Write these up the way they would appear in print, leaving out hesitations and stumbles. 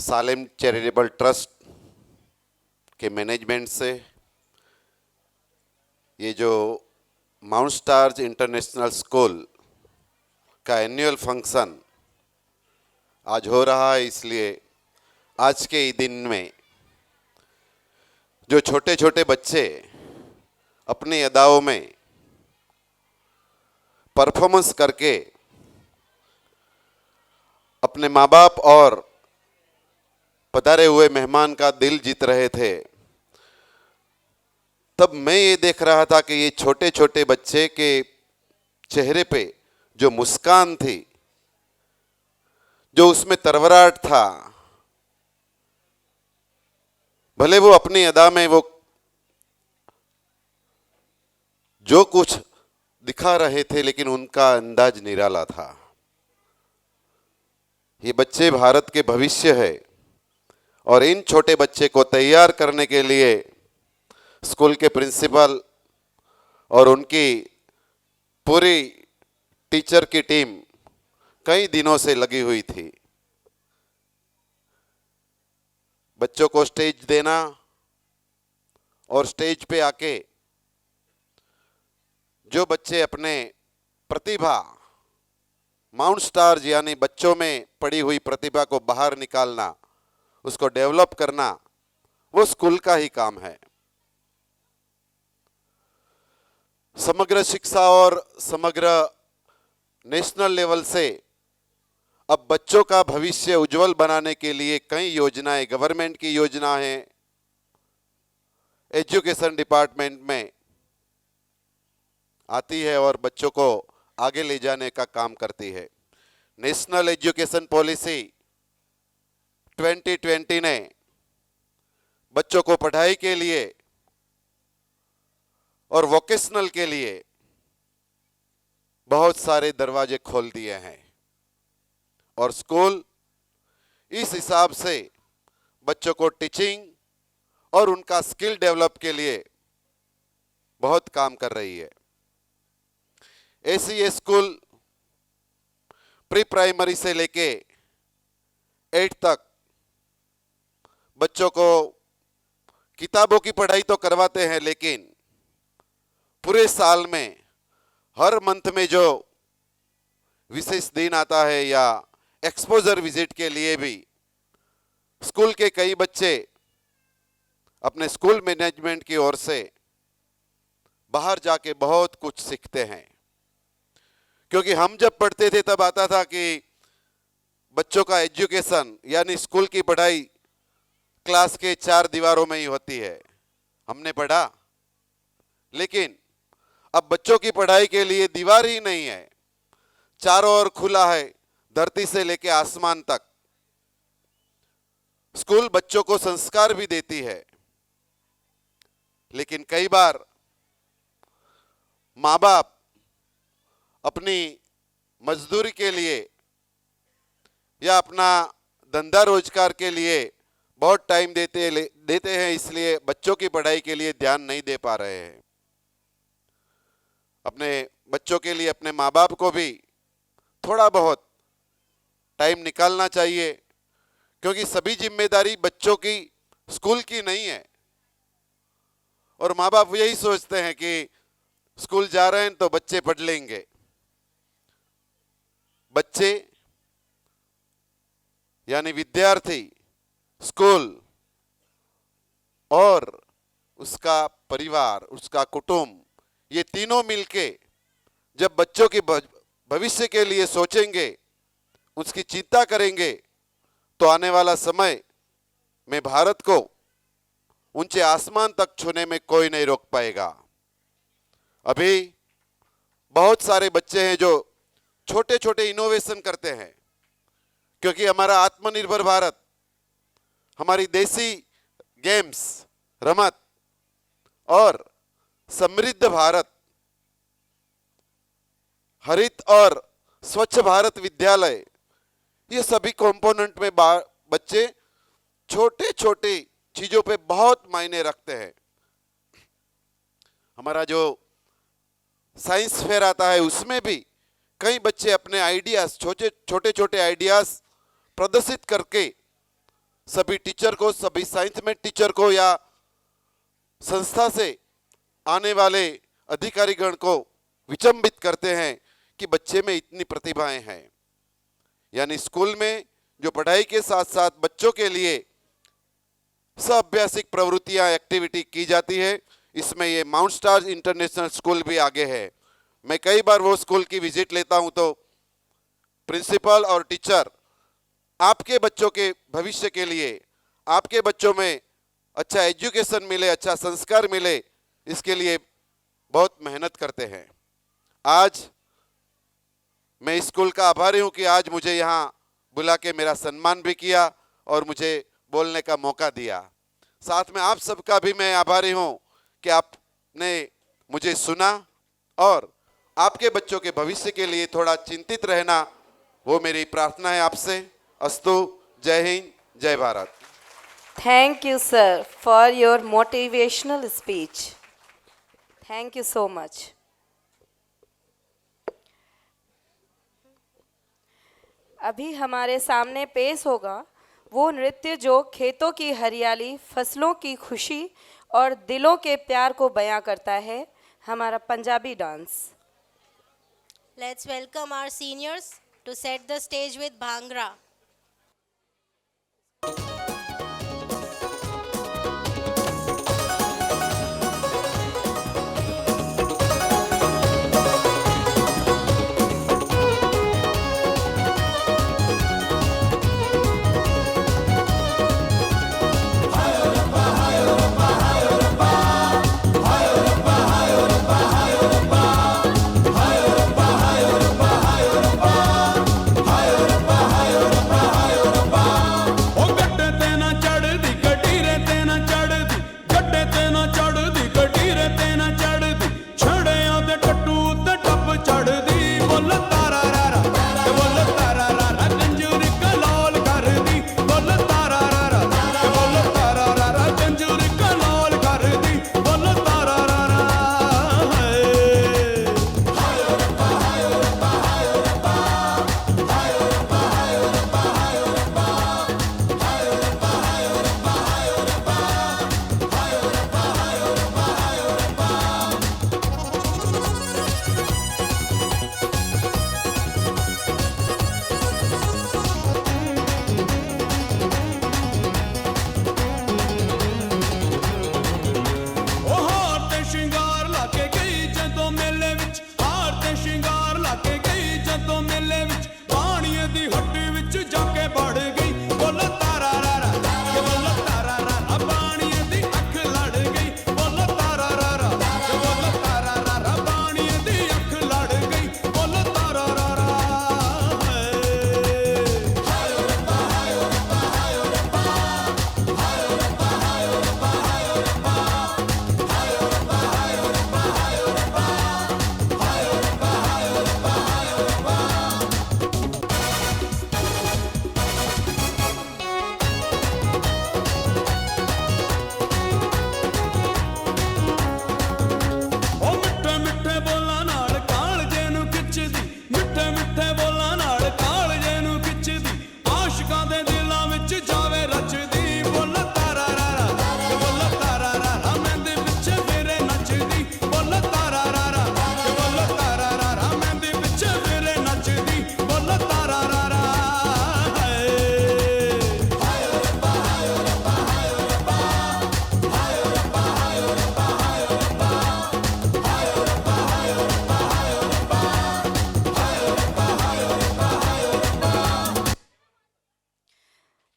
Salem charitable trust के management से ये जो माउंट स्टार्स इंटरनेशनल स्कूल का एनुअल फंक्शन आज हो रहा है, इसलिए आज के ही दिन में जो छोटे छोटे बच्चे अपनी अदाओं में परफॉर्मेंस करके अपने माँ बाप और पधारे हुए मेहमान का दिल जीत रहे थे, तब मैं ये देख रहा था कि ये छोटे छोटे बच्चे के चेहरे पे जो मुस्कान थी, जो उसमें तरवराहट था, भले वो अपनी अदा में वो जो कुछ दिखा रहे थे लेकिन उनका अंदाज निराला था। ये बच्चे भारत के भविष्य है और इन छोटे बच्चे को तैयार करने के लिए स्कूल के प्रिंसिपल और उनकी पूरी टीचर की टीम कई दिनों से लगी हुई थी। बच्चों को स्टेज देना और स्टेज पे आके जो बच्चे अपने प्रतिभा माउंट स्टार्स यानी बच्चों में पड़ी हुई प्रतिभा को बाहर निकालना, उसको डेवलप करना, वो स्कूल का ही काम है। समग्र शिक्षा और समग्र नेशनल लेवल से अब बच्चों का भविष्य उज्जवल बनाने के लिए कई योजनाएं गवर्नमेंट की योजना है, एजुकेशन डिपार्टमेंट में आती है और बच्चों को आगे ले जाने का काम करती है। नेशनल एजुकेशन पॉलिसी 2020 ने बच्चों को पढ़ाई के लिए और वोकेशनल के लिए बहुत सारे दरवाजे खोल दिए हैं और स्कूल इस हिसाब से बच्चों को टीचिंग और उनका स्किल डेवलप के लिए बहुत काम कर रही है। ऐसी ये स्कूल प्री प्राइमरी से लेके 8 तक बच्चों को किताबों की पढ़ाई तो करवाते हैं, लेकिन पूरे साल में हर मंथ में जो विशेष दिन आता है या एक्सपोजर विजिट के लिए भी स्कूल के कई बच्चे अपने स्कूल मैनेजमेंट की ओर से बाहर जाके बहुत कुछ सीखते हैं। क्योंकि हम जब पढ़ते थे तब आता था कि बच्चों का एजुकेशन यानी स्कूल की पढ़ाई क्लास के 4 दीवारों में ही होती है, हमने पढ़ा। लेकिन अब बच्चों की पढ़ाई के लिए दीवार ही नहीं है, चारों ओर खुला है, धरती से लेके आसमान तक। स्कूल बच्चों को संस्कार भी देती है, लेकिन कई बार माँ बाप अपनी मजदूरी के लिए या अपना धंधा रोजगार के लिए बहुत टाइम देते हैं, इसलिए बच्चों की पढ़ाई के लिए ध्यान नहीं दे पा रहे हैं। अपने बच्चों के लिए अपने माँ बाप को भी थोड़ा बहुत टाइम निकालना चाहिए, क्योंकि सभी जिम्मेदारी बच्चों की स्कूल की नहीं है। और माँ बाप यही सोचते हैं कि स्कूल जा रहे हैं तो बच्चे पढ़ लेंगे। बच्चे यानी विद्यार्थी, स्कूल और उसका परिवार, उसका कुटुंब, ये तीनों मिलके जब बच्चों के भविष्य के लिए सोचेंगे, उसकी चिंता करेंगे, तो आने वाला समय में भारत को ऊंचे आसमान तक छूने में कोई नहीं रोक पाएगा। अभी बहुत सारे बच्चे हैं जो छोटे छोटे इनोवेशन करते हैं, क्योंकि हमारा आत्मनिर्भर भारत, हमारी देसी गेम्स, रमत और समृद्ध भारत, हरित और स्वच्छ भारत विद्यालय, ये सभी कंपोनेंट में बच्चे छोटे छोटे चीजों पे बहुत मायने रखते हैं। हमारा जो साइंस फेयर आता है उसमें भी कई बच्चे अपने आइडियाज, छोटे छोटे आइडियाज प्रदर्शित करके सभी टीचर को, सभी साइंस में टीचर को या संस्था से आने वाले अधिकारीगण को विचंबित करते हैं कि बच्चे में इतनी प्रतिभाएं हैं। यानी स्कूल में जो पढ़ाई के साथ साथ बच्चों के लिए सह-अभ्यासिक प्रवृत्तियां, एक्टिविटी की जाती है, इसमें ये माउंट स्टार इंटरनेशनल स्कूल भी आगे है। मैं कई बार वो स्कूल की विजिट लेता हूं तो प्रिंसिपल और टीचर आपके बच्चों के भविष्य के लिए, आपके बच्चों में अच्छा एजुकेशन मिले, अच्छा संस्कार मिले, इसके लिए बहुत मेहनत करते हैं। आज मैं इस स्कूल का आभारी हूं कि आज मुझे यहाँ बुला के मेरा सम्मान भी किया और मुझे बोलने का मौका दिया। साथ में आप सबका भी मैं आभारी हूं कि आपने मुझे सुना और आपके बच्चों के भविष्य के लिए थोड़ा चिंतित रहना, वो मेरी प्रार्थना है आपसे। अस्तु। जय हिंद, जय Bharat. Thank you, sir, for your motivational speech. Thank you so much. अभी हमारे सामने पेश होगा वो नृत्य जो खेतों की हरियाली, फसलों की खुशी और दिलों के प्यार को बयां करता है, हमारा Punjabi dance. Let's welcome our seniors to set the stage with Bhangra.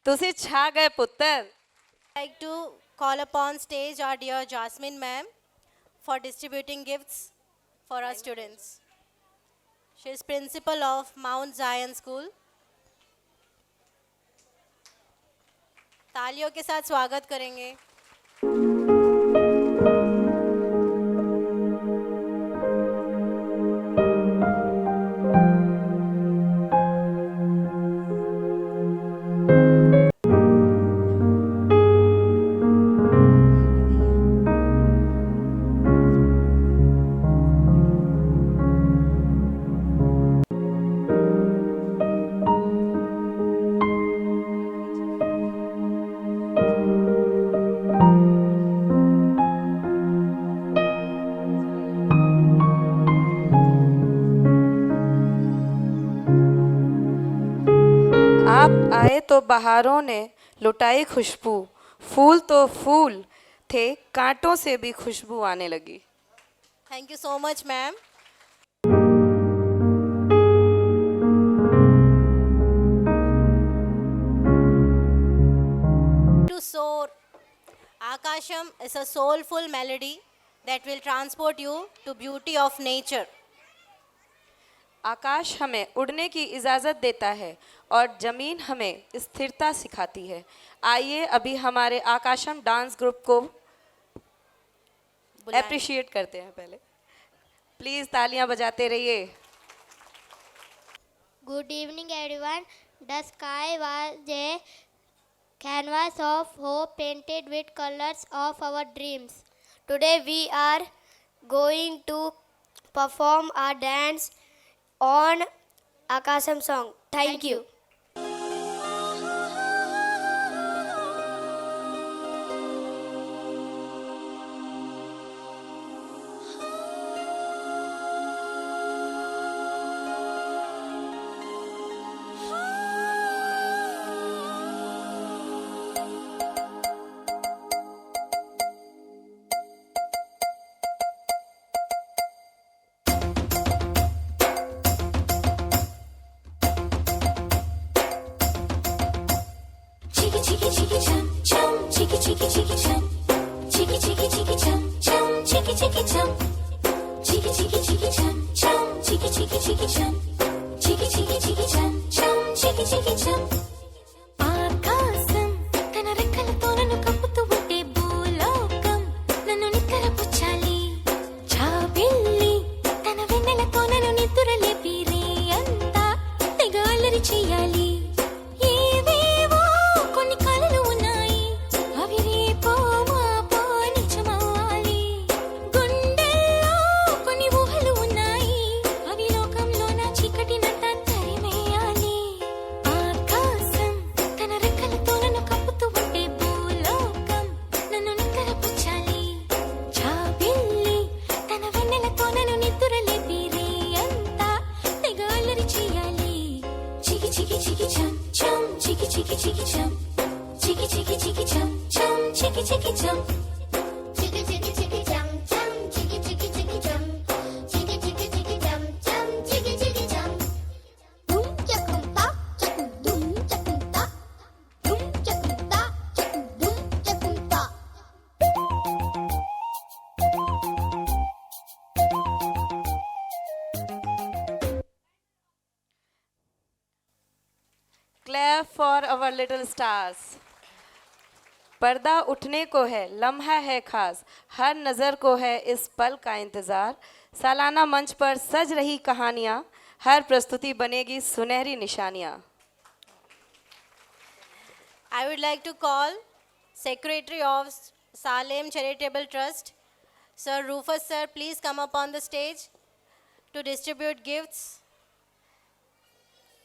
तुसी छा गए पुत्र। I'd like to call upon stage our dear Jasmine ma'am for distributing gifts for our students. She is principal of Mount Zion School. तालियों के साथ स्वागत करेंगे। आप आए तो बहारों ने लुटाई खुशबू, फूल तो फूल थे, कांटों से भी खुशबू आने लगी। Thank you so much, ma'am. To soar, Akasham is a soulful melody that will transport you to beauty of nature. आकाश हमें उड़ने की इजाज़त देता है और ज़मीन हमें स्थिरता सिखाती है। आइए अभी हमारे आकाशम डांस ग्रुप को बुलाएं। अप्रिशिएट करते हैं। पहले प्लीज़ तालियां बजाते रहिए। Good evening, everyone. The sky was a canvas of hope painted with colors of our dreams. Today, we are going to perform a dance on Akasam song. Thank you. Chiki chiki chiki chum chum, chiki chiki chiki chum, chiki chiki chiki chum chum, chiki chiki chum, chiki chiki chiki chum chum, chiki chiki chiki chum, chiki chiki chiki chum chum, chiki chiki chum. ఆకాశం తన రెక్కలతో నన్ను కప్పుతూ ఉంటే భూలోకం నన్ను నిక్కరపుచ్చాలి. జాబిల్లి తన వెన్నెలతో నన్ను నిద్రలేపి రే అంతా తెగ అల్లరి చెయ్యాలి. ఏవేవో కొన్ని కలలు ఉన్నాయి, అవి రేపో మాపో నిజమవ్వాలి. గుండెల్లో కొన్ని ఊహలు ఉన్నాయి, అవి లోకంలో నా చీకటినంతా తరిమేయాలి. ఆకాశం తన రెక్కలతో నన్ను కప్పుతూ ఉంటే భూలోకం నన్ను నిక్కరపుచ్చాలి. జాబిల్లి తన వెన్నెలతో నన్ను నిద్రలేపి రే అంతా తెగ అల్లరి చెయ్యాలి. చికి చికి చికి చం చం, చికి చికి చికి చం, చికి చికి చికి చం చం, చికి చికి చం. Chiki chiki chiki chum chum, chiki chiki chiki chum, chiki chiki chiki chum chum, chiki chiki chum. Dum chakum ta, chakum dum chakum ta, dum chakum ta, chakum dum chakum ta. Clap for our little stars. पर्दा उठने को है, लम्हा है खास, हर नज़र को है इस पल का इंतज़ार। सालाना मंच पर सज रही कहानियाँ, हर प्रस्तुति बनेगी सुनहरी निशानियाँ। I would like to call Secretary of Salem Charitable Trust, Sir Rufus sir, please come up on the stage to distribute gifts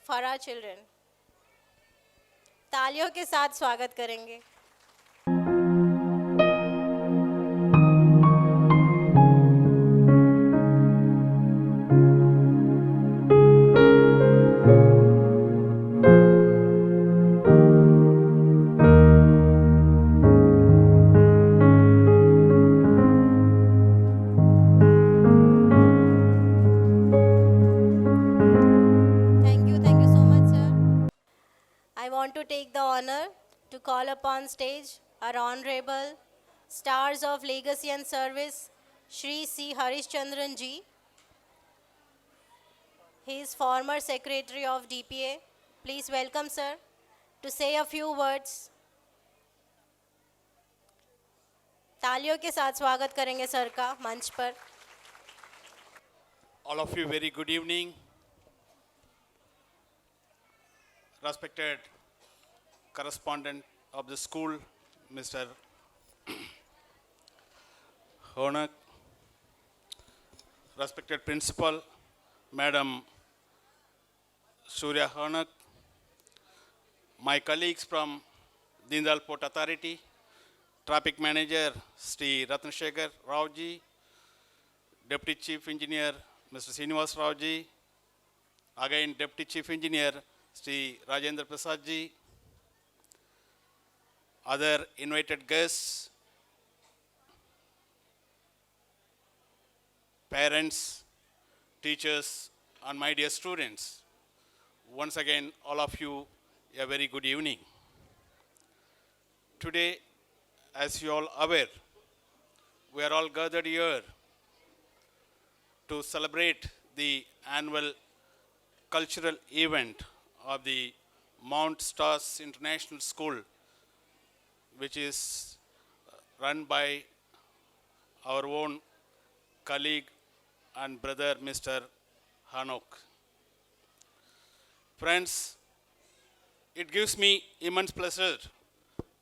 for our children. तालियों के साथ स्वागत करेंगे. Thank you so much, sir. I want to take the honor to call upon stage our honorable stars of legacy and service, Shri C. Harishchandran ji. He is former secretary of DPA. Please welcome sir to say a few words. तालियों के साथ स्वागत करेंगे sir का मंच पर. All of you, very good evening. Respected correspondent of the school, Mr. Honak. Respected principal, Madam Surya Honak. My colleagues from Dindal Port Authority, Traffic Manager Sri Ratnashekar Rao ji, Deputy Chief Engineer Mr. Srinivas Rao ji, again Deputy Chief Engineer Sri Rajendra Prasad ji, other invited guests, parents, teachers, and my dear students. Once again, all of you, a very good evening. Today, as you all aware, we are all gathered here to celebrate the annual cultural event of the Mount Stars International School, which is run by our own colleague and brother, Mr. Hanok. Friends, it gives me immense pleasure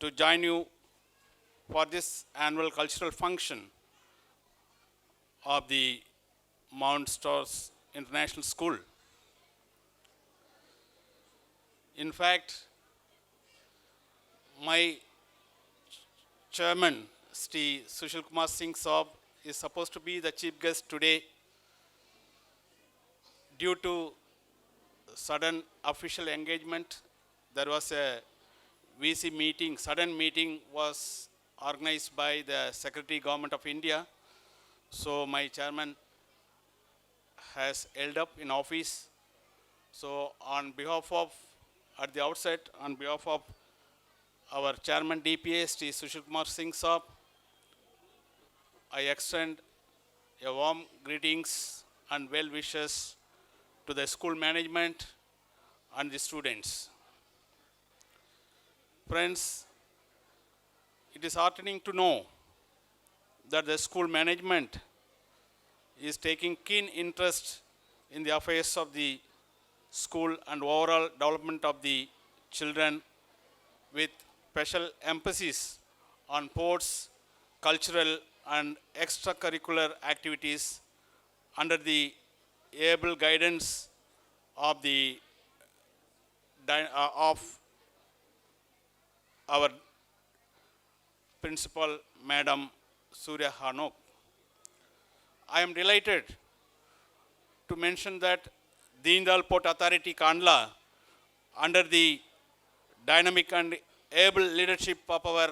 to join you for this annual cultural function of the Mount Stars International School. In fact, my chairman, Sri Sushil Kumar Singh Saab, is supposed to be the chief guest today. Due to sudden official engagement, there was a VC meeting, sudden meeting was organized by the Secretary Government of India. So my chairman has held up in office. So on behalf of, at the outset, on behalf of our chairman DPA, Sri Sushil Kumar Singh Saab, I extend a warm greetings and well wishes to the school management and the students. Friends, it is heartening to know that the school management is taking keen interest in the affairs of the school and overall development of the children, with special emphasis on sports, cultural and extracurricular activities under the able guidance of the of our principal, Madam Surya Hanok. I am delighted to mention that Deen Dayal Port Authority Kandla, under the dynamic and able leadership of our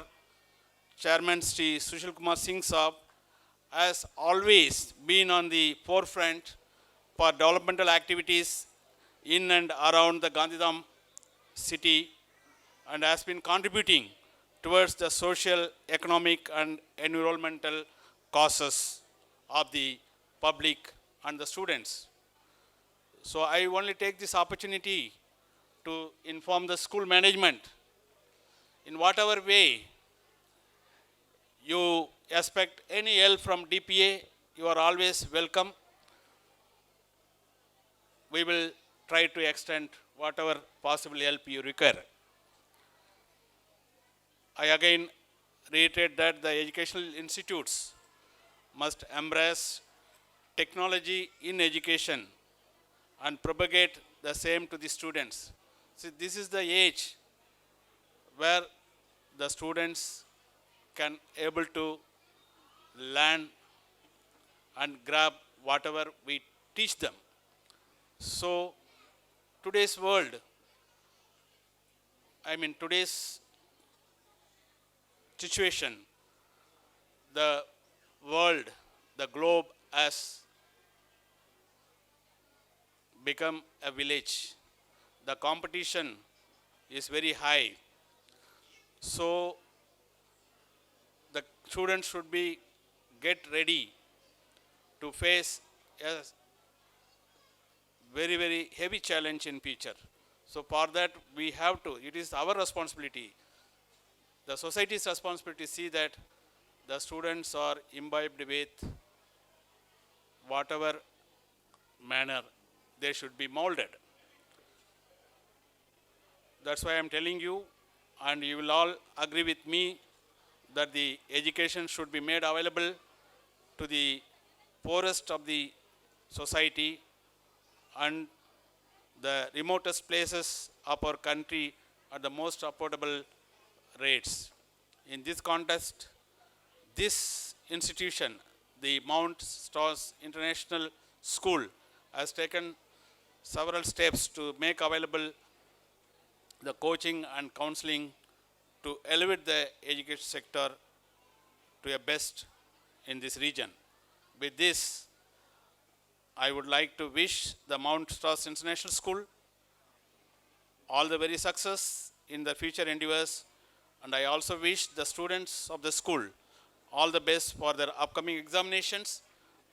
chairman Sri Sushil Kumar Singh Saab, has always been on the forefront for developmental activities in and around the Gandhidham city, and has been contributing towards the social, economic and environmental causes of the public and the students. So I only take this opportunity to inform the school management, in whatever way you expect any help from DPA, you are always welcome. We will try to extend whatever possible help you require. I again reiterate that the educational institutes must embrace technology in education and propagate the same to the students. See, this is the age where the students can able to learn and grab whatever we teach them. So today's world, today's situation, the world, the globe has become a village. The competition is very high. So the students should be get ready to face a very, very heavy challenge in future. So for that we have to, it is our responsibility, the society's responsibility to see that the students are imbibed with whatever manner they should be molded. That's why I am telling you, and you will all agree with me, that the education should be made available to the poorest of the society and the remotest places of our country at the most affordable rates. In this context, this institution, the Mount Stars International School, has taken several steps to make available coaching and counseling to elevate the education sector to a best in this region. With this, I would like to wish the Mount Stars International School all the very success in the future endeavors, and I also wish the students of the school all the best for their upcoming examinations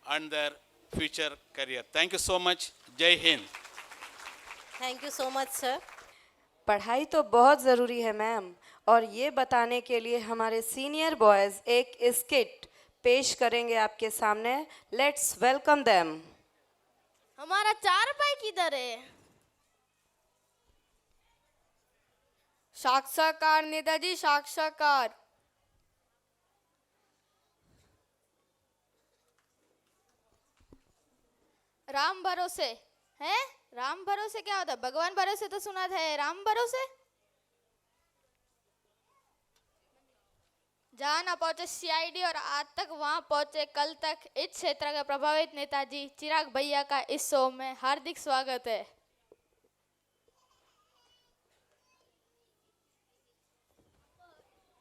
and their future career. Thank you so much. Jai Hind. Thank you so much, sir. पढ़ाई तो बहुत ज़रूरी है ma'am, और ये बताने के लिए हमारे सीनियर बॉयज़ एक स्किट पेश करेंगे आपके सामने. Let's welcome them. हमारा 4 रुपए किधर है? साक्षात्कार नेताजी, साक्षात्कार. राम भरोसे है? राम भरोसे क्या होता है? भगवान भरोसे तो सुना था, राम भरोसे जहाँ ना पहुंचे सीआईडी और आज तक वहां पहुंचे कल तक इस क्षेत्र के प्रभावित नेताजी चिराग भैया का इस शो में हार्दिक स्वागत है.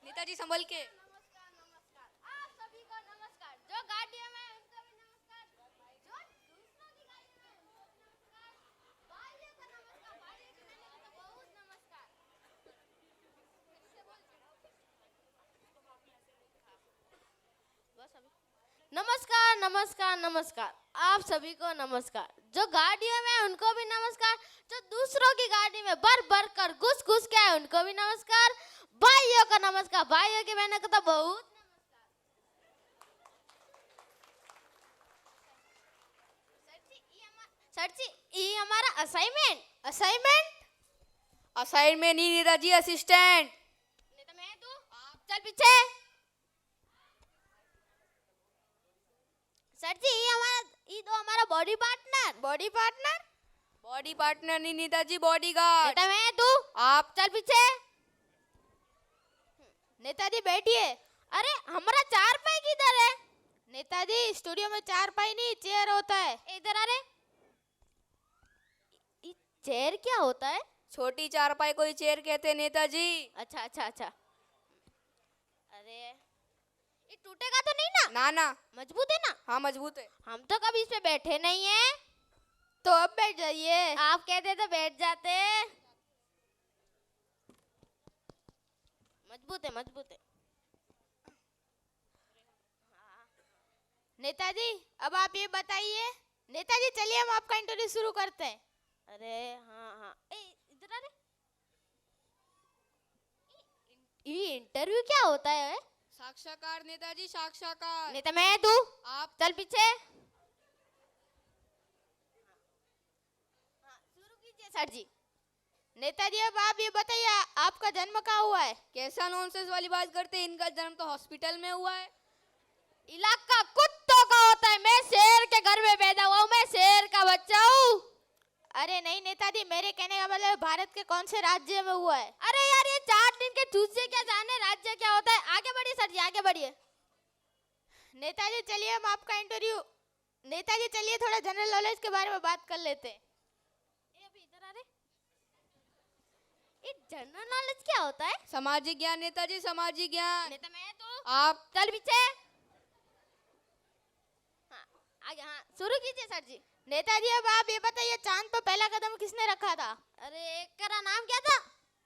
नेताजी संभल के. नमस्कार आप सभी को नमस्कार. जो गाड़ियों में उनको भी नमस्कार. जो दूसरों की गाड़ी में उनको भी नमस्कार. भाइयों को नमस्कार. भाइयों की बहनों को तो बहुत नमस्कार. नमस्कार नमस्कार नमस्कार आप सभी को नमस्कार. जो गाड़ियों में उनको भी नमस्कार. जो दूसरों की गाड़ी में भर भर कर घुस घुस के आए उनको भी नमस्कार. भाइयों को नमस्कार. भाइयों की बहनों को तो बहुत नमस्कार. सर जी ये हमारा असाइनमेंट. असाइनमेंट नहीं नेताजी, असिस्टेंट. नहीं तो मैं तू आप चल पीछे. सर जी ये तो हमारा बॉडी पार्टनर. बॉडी पार्टनर नहीं नेताजी, बॉडीगार्ड. नेता मैं तू आप चल पीछे. नेताजी बैठिए. अरे हमारा 4 पाई किधर है? नेताजी स्टूडियो में 4 पाई नहीं चेयर होता है. इधर आ रे. चेयर क्या होता है? छोटी चारपाई को ही चेयर कहते हैं नेताजी. अच्छा. अरे ये टूटेगा तो नहीं ना? ना. मजबूत है ना? हाँ मजबूत है. हम तो कभी इस पे बैठे नहीं है. तो अब बैठ जाइए. आप कहते तो बैठ जाते. मजबूत है. नेताजी अब आप ये बताइए. नेताजी चलिए हम आपका इंटरव्यू शुरू करते हैं. अरे हाँ इधर आ रे. ये इंटरव्यू क्या होता है? साक्षात्कार नेताजी, साक्षात्कार. नेता मैं तू आप चल पीछे. शुरू कीजिए सर जी. नेताजी अब आप ये बताइए आपका जन्म कहाँ हुआ है? कैसा नॉनसेंस वाली बात करते हैं. इनका जन्म तो हॉस्पिटल में हुआ है. इलाका कुत्तों का होता है. मैं शेर के घर में पैदा हुआ हूँ. मैं शेर का बच्चा हूँ. अरे नहीं नेताजी मेरे कहने का मतलब भारत के कौन से राज्य में हुआ है? अरे यार ये 4 दिन के चूजे क्या जाने राज्य क्या होता है. आगे बढ़िए सर जी आगे बढ़िए. नेताजी चलिए हम आपका इंटरव्यू. नेताजी चलिए थोड़ा जनरल नॉलेज के बारे में बात कर लेते हैं. अभी इधर आ रे. ये जनरल नॉलेज क्या होता है? सामाजिक ज्ञान नेताजी, सामाजिक ज्ञान. नेता मैं तो आप चल पीछे. हाँ आगे. हाँ शुरू कीजिए सर जी. नेताजी अब आप ये बताइए चांद पर पहला कदम किसने रखा था? अरे एक का नाम क्या था?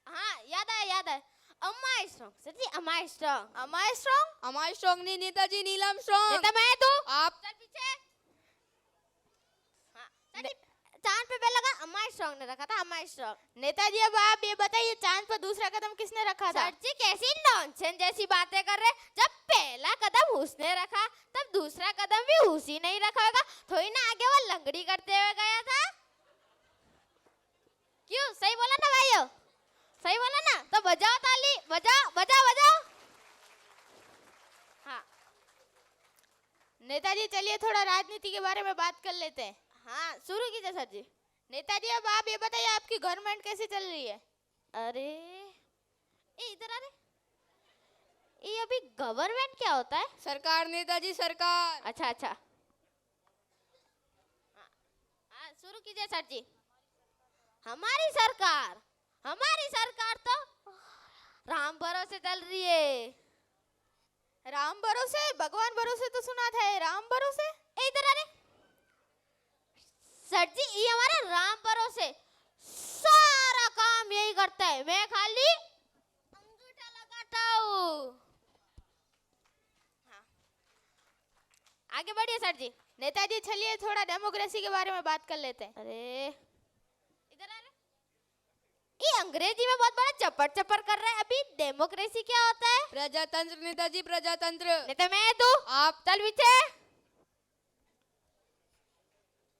हाँ याद है. अमाइस्ट्रॉन्ग. सर जी अमाइस्ट्रॉन्ग. अमाइस्ट्रॉन्ग नहीं नेताजी, नील आर्मस्ट्रॉन्ग. नेता मैं तो आप चल पीछे. हाँ सर जी चांद पे पहला कदम अमाइस्ट्रॉन्ग ने रखा था. अमाइस्ट्रॉन्ग. नेताजी अब आप ये बताइए चांद पर दूसरा कदम किसने रखा था? सर जी कैसी नॉनसेंस जैसी बातें कर रहे. जब पहला कदम उसने रखा तब दूसरा कदम भी उसी ने ही रखा होगा. थोड़ी ना आगे वो लंगड़ी करते हुए गया था. क्यों सही बोला ना भाइयों? सही बोला ना? तो बजाओ ताली. बजाओ. हाँ नेताजी चलिए थोड़ा राजनीति के बारे में बात कर लेते हैं. हाँ शुरू कीजिए सर जी. नेताजी अब आप ये बताइए आपकी गवर्नमेंट कैसी चल रही है? अरे इधर आ रे. ये अभी गवर्नमेंट क्या होता है? सरकार नेताजी, सरकार. अच्छा. हाँ शुरू कीजिए सर जी. हमारी सरकार भरोसे चल रही है। राम भरोसे भगवान भरोसे तो सुना था, ये राम भरोसे। ए इधर आ रे। सर जी ये हमारा राम भरोसे सारा काम यही करता है, मैं खाली अंगूठा लगाता हूँ। आगे बढ़िए सर जी। नेताजी चलिए थोड़ा डेमोक्रेसी के बारे में बात कर लेते हैं। अरे इधर आ रे। ये अंग्रेजी में बहुत बड़ा चप्पड़ चप्पड़ कर रहा है। अभी डेमोक्रेसी क्या होता है? प्रजातंत्र नेताजी, प्रजातंत्र। नेता मैं तू आप चल पीछे।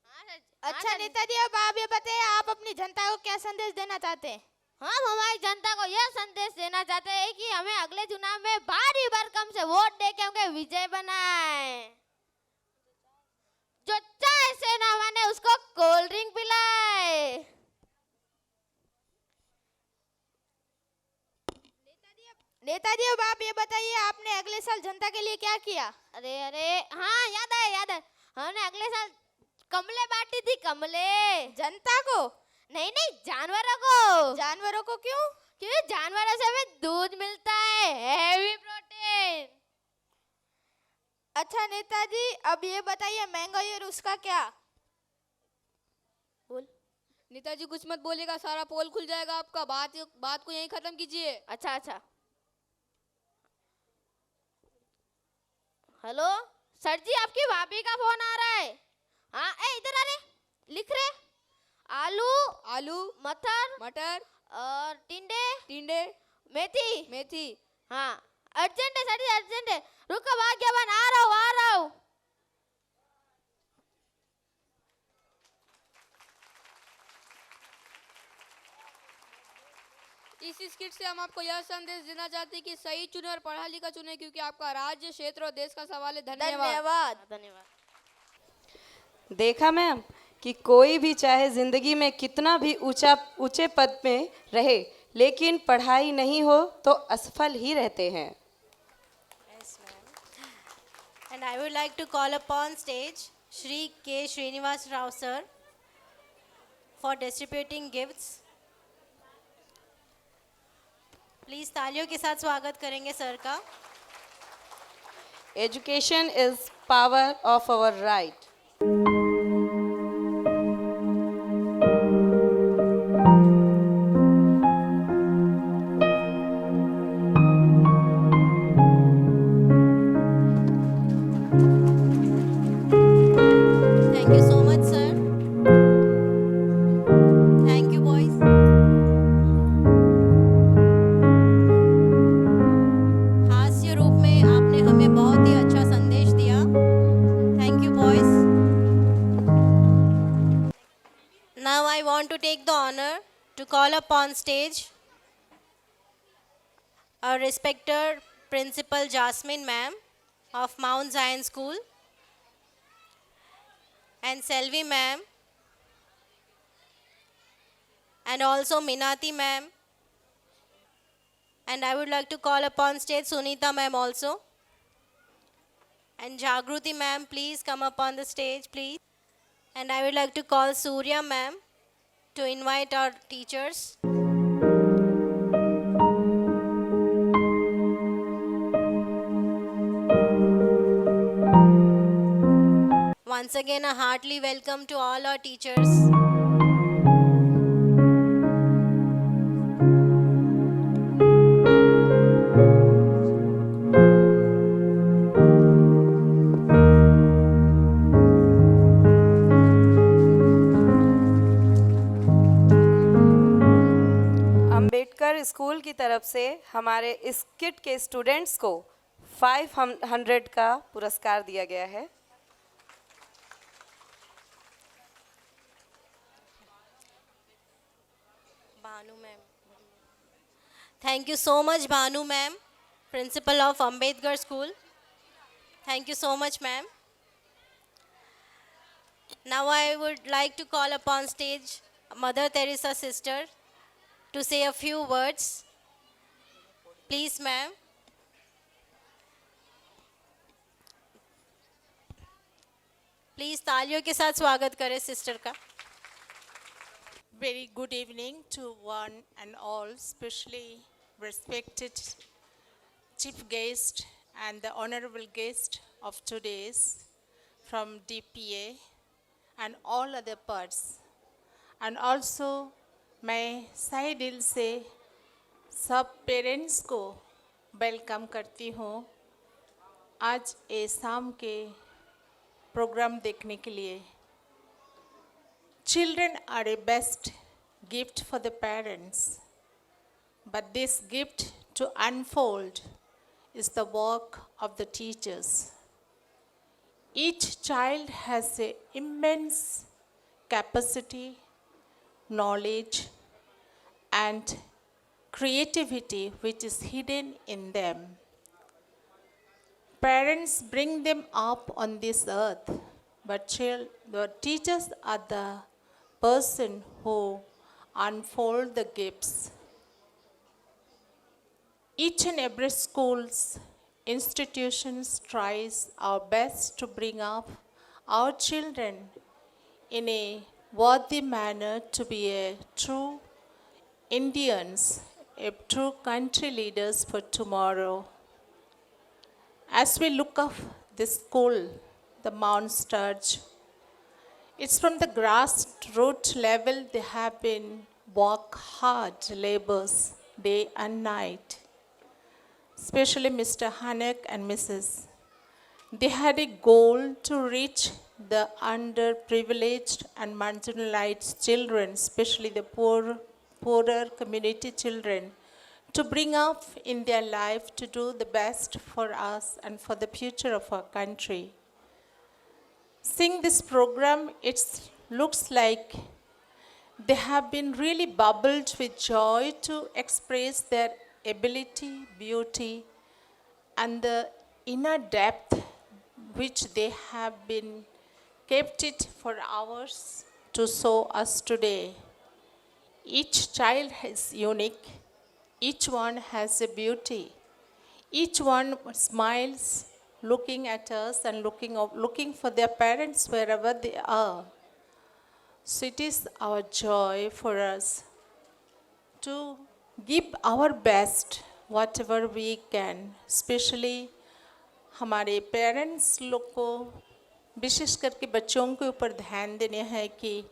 हाँ अच्छा सर जी। नेताजी, अब आप ये बताइए, आप अपनी जनता को क्या संदेश देना चाहते हैं? हम हमारी जनता को यह संदेश देना चाहते हैं कि हमें अगले चुनाव में भारी भरकम से वोट दे के उनके विजय बनाए। जो चाय से ना माने उसको कोल्ड ड्रिंक पिलाए। नेताजी अब आप ये बताइए, आपने अगले साल जनता के लिए क्या किया? अरे अरे हाँ याद है याद है। हमने अगले साल कमले बांटी थी, कमले। जनता को? नहीं नहीं जानवरों को। जानवरों को क्यों? क्योंकि जानवरों से हमें दूध मिलता है, हेवी प्रोटीन। अच्छा नेताजी, अब ये बताइए महंगाई और उसका क्या? बोल। नेताजी कुछ मत बोलेगा, सारा पोल खुल जाएगा आपका। बात को यहीं खत्म कीजिए। अच्छा अच्छा। हेलो सर जी, आपकी भाभी का फोन आ रहा है। हाँ ए इधर आ रे। लिख रहे आलू आलू, मटर मटर, और टिंडे टिंडे, मेथी। मेथी। हाँ अर्जेंट है सर जी, अर्जेंट है। रुको भाग्यवान, आ रहा हूँ आ रहा हूँ। इस स्किट से हम आपको यह संदेश देना चाहते हैं कि सही चुने और पढ़ा लिखा चुने, क्योंकि आपका राज्य, क्षेत्र और देश का सवाल है। धन्यवाद। धन्यवाद। धन्यवाद। देखा मैम कि कोई भी चाहे ज़िंदगी में कितना भी ऊंचे पद में रहे, लेकिन पढ़ाई नहीं हो तो असफल ही रहते हैं। And I would like to call upon stage Shri K. Srinivas Rao sir for distributing gifts. Please तालियों के साथ स्वागत करेंगे सर का। Education is power of our right. Thank you so much sir. Thank you boys. हास्य रूप में आपने हमें बहुत ही अच्छा संदेश दिया। Thank you boys. Now I want to take the honor to call upon stage our respected Principal Jasmine ma'am of Mount Zion School and Selvi ma'am and also Minati ma'am, and I would like to call upon stage Sunita ma'am also, and Jagruti ma'am, please come up on the stage please, and I would like to call Surya ma'am to invite our teachers. Once again a heartily welcome to all our teachers. Ambedkar school की तरफ से हमारे इस kit के students को 500 का पुरस्कार दिया गया है। Bhanu ma'am. Thank you so much Bhanu ma'am, principal of Ambedkar School. Thank you so much ma'am. Now I would like to call upon stage Mother Teresa sister to say a few words. Please ma'am. Please तालियों के साथ स्वागत करें sister का। Very good evening to one and all, especially respected chief guest and the honorable guest of today's from DPA and all other parts. And also मैं सही दिल से सब पेरेंट्स को वेलकम करती हूँ आज ये शाम के प्रोग्राम देखने के लिए. Children are a best gift for the parents, but this gift to unfold is the work of the teachers. Each child has an immense capacity, knowledge, and creativity which is hidden in them. Parents bring them up on this earth, but the teachers are the person who unfold the gifts. Each and every school's institutions tries our best to bring up our children in a worthy manner to be a true Indians, a true country leaders for tomorrow. As we look up this school, the Mount Sturge, it's from the grassroots level they have been work hard labors day and night. Especially Mr. Hanek and Mrs. They had a goal to reach the underprivileged and marginalized children, especially the poorer community children, to bring up in their life to do the best for us and for the future of our country. Seeing this program, it looks like they have been really bubbled with joy to express their ability, beauty, and the inner depth which they have been kept it for hours to show us today. Each child is unique. Each one has a beauty. Each one smiles looking at us and looking for their parents wherever they are. So it is our joy for us to give our best whatever we can, especially हमारे parents लोग को विशेष करके बच्चों के ऊपर ध्यान देने हैं कि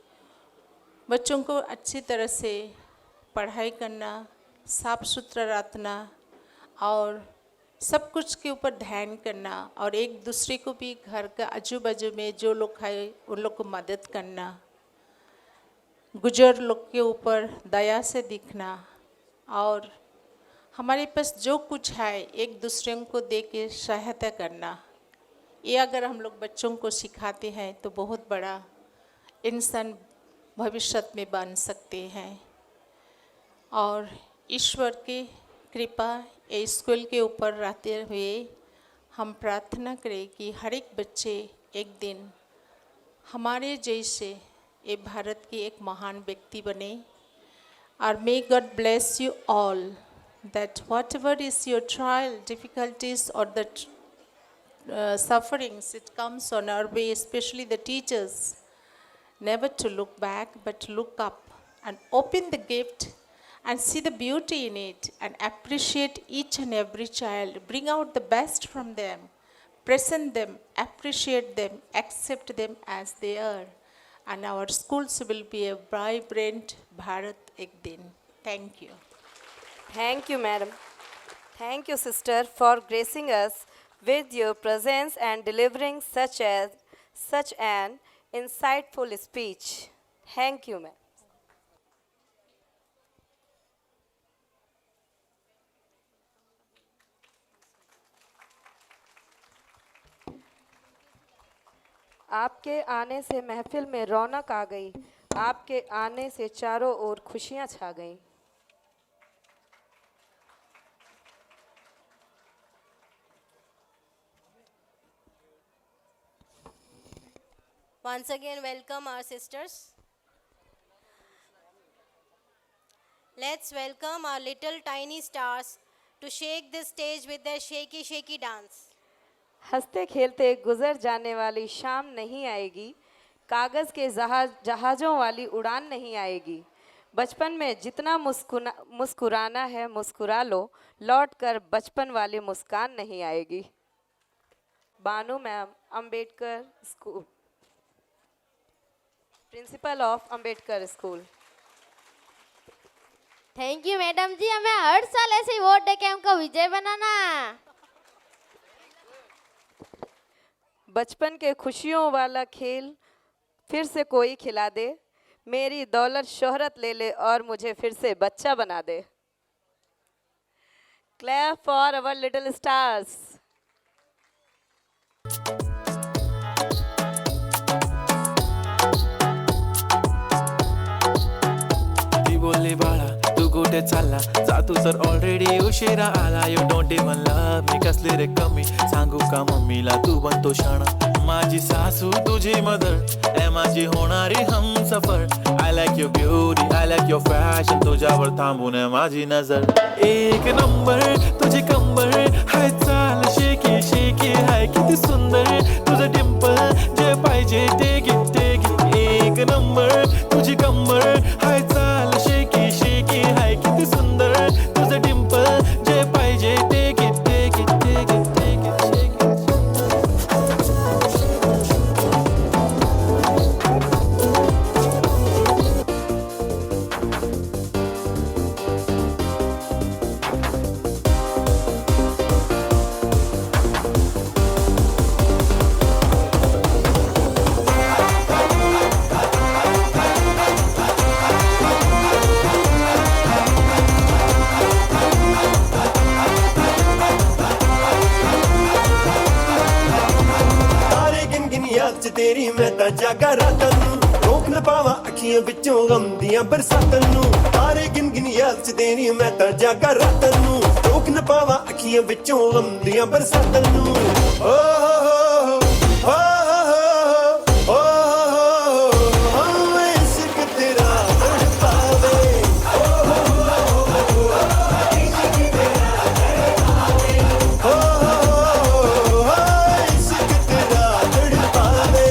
बच्चों को अच्छी तरह से पढ़ाई करना, साफ सुथरा रखना और सब कुछ के ऊपर ध्यान करना और एक दूसरे को भी घर का आजू बाजू में जो लोग हैं उन लोग को मदद करना, गुजर लोग के ऊपर दया से दिखना और हमारे पास जो कुछ है एक दूसरे को दे के सहायता करना. ये अगर हम लोग बच्चों को सिखाते हैं तो बहुत बड़ा इंसान भविष्य में बन सकते हैं. और ईश्वर की कृपा ये स्कूल के ऊपर रहते हुए हम प्रार्थना करें कि हर एक बच्चे एक दिन हमारे जैसे ये भारत की एक महान व्यक्ति बने. और may God bless you all, that whatever is your trial, difficulties or the sufferings, it comes on our way, especially the teachers, never to look back but to look up and open the gift and see the beauty in it and appreciate each and every child, bring out the best from them, present them, appreciate them, accept them as they are. And our schools will be a vibrant Bharat ek din. Thank you. Thank you, madam. Thank you, sister, for gracing us with your presence and delivering such an insightful speech. Thank you, ma'am. आपके आने से महफिल में रौनक आ गई, आपके आने से चारों ओर खुशियां छा गईं. Once again, welcome our sisters. Let's welcome our little tiny stars to shake the stage with their shaky, shaky dance. हंसते खेलते गुजर जाने वाली शाम नहीं आएगी, कागज़ के जहाज़ों वाली उड़ान नहीं आएगी. बचपन में जितना मुस्कुराना है मुस्कुरा लो, लौट कर बचपन वाली मुस्कान नहीं आएगी। Banu ma'am, Ambedkar school, principal of Ambedkar school. Thank you madam ji, हमें हर साल ऐसे ही वोट दे के हमको विजय बनाना। बचपन के खुशियों वाला खेल फिर से कोई खिला दे, मेरी दौलत शोहरत ले ले और मुझे फिर से बच्चा बना दे। Clap for our little stars. ती बोलली बाळा तू कुठे चालला, जा तू तर ऑलरेडी उशिरा आला. You don't even love me, कसली रे कमी सांगू का मम्मीला तू बनतो शाणा. माझी सासू तुझी मदर ए माझी होणारी Humsafar. I like your beauty, I like your fashion, तुझ्यावर थांबून आहे माझी नजर. एक नंबर तुझी कंबर हाय, चाल शेकी शेकी हाय, किती सुंदर तुझं डिंपल, जे पाहिजे ते घे ते घे. एक नंबर तुझी कंबर हाय, चाल शेकी शेकी हाय, किती सुंदर तुझं डिंपल, जे पाहिजे ते घे ते घे ते घे ते घे शेकी. तेरी मैं ता जागा रातां नूं, रोक न पावा अखियां विचों गम दियां बरसातां नूं. तारे गिन गिन याद च तेरी मैं ता जागा रातां नूं, रोक न पावा अखियां विचों गम दियां बरसातां नूं. ओ हो हो हो हो हो हो इश्क तेरा तड़पावे. ओ हो हो इश्क तेरा तड़पावे. ओ हो इश्क तेरा तड़पावे.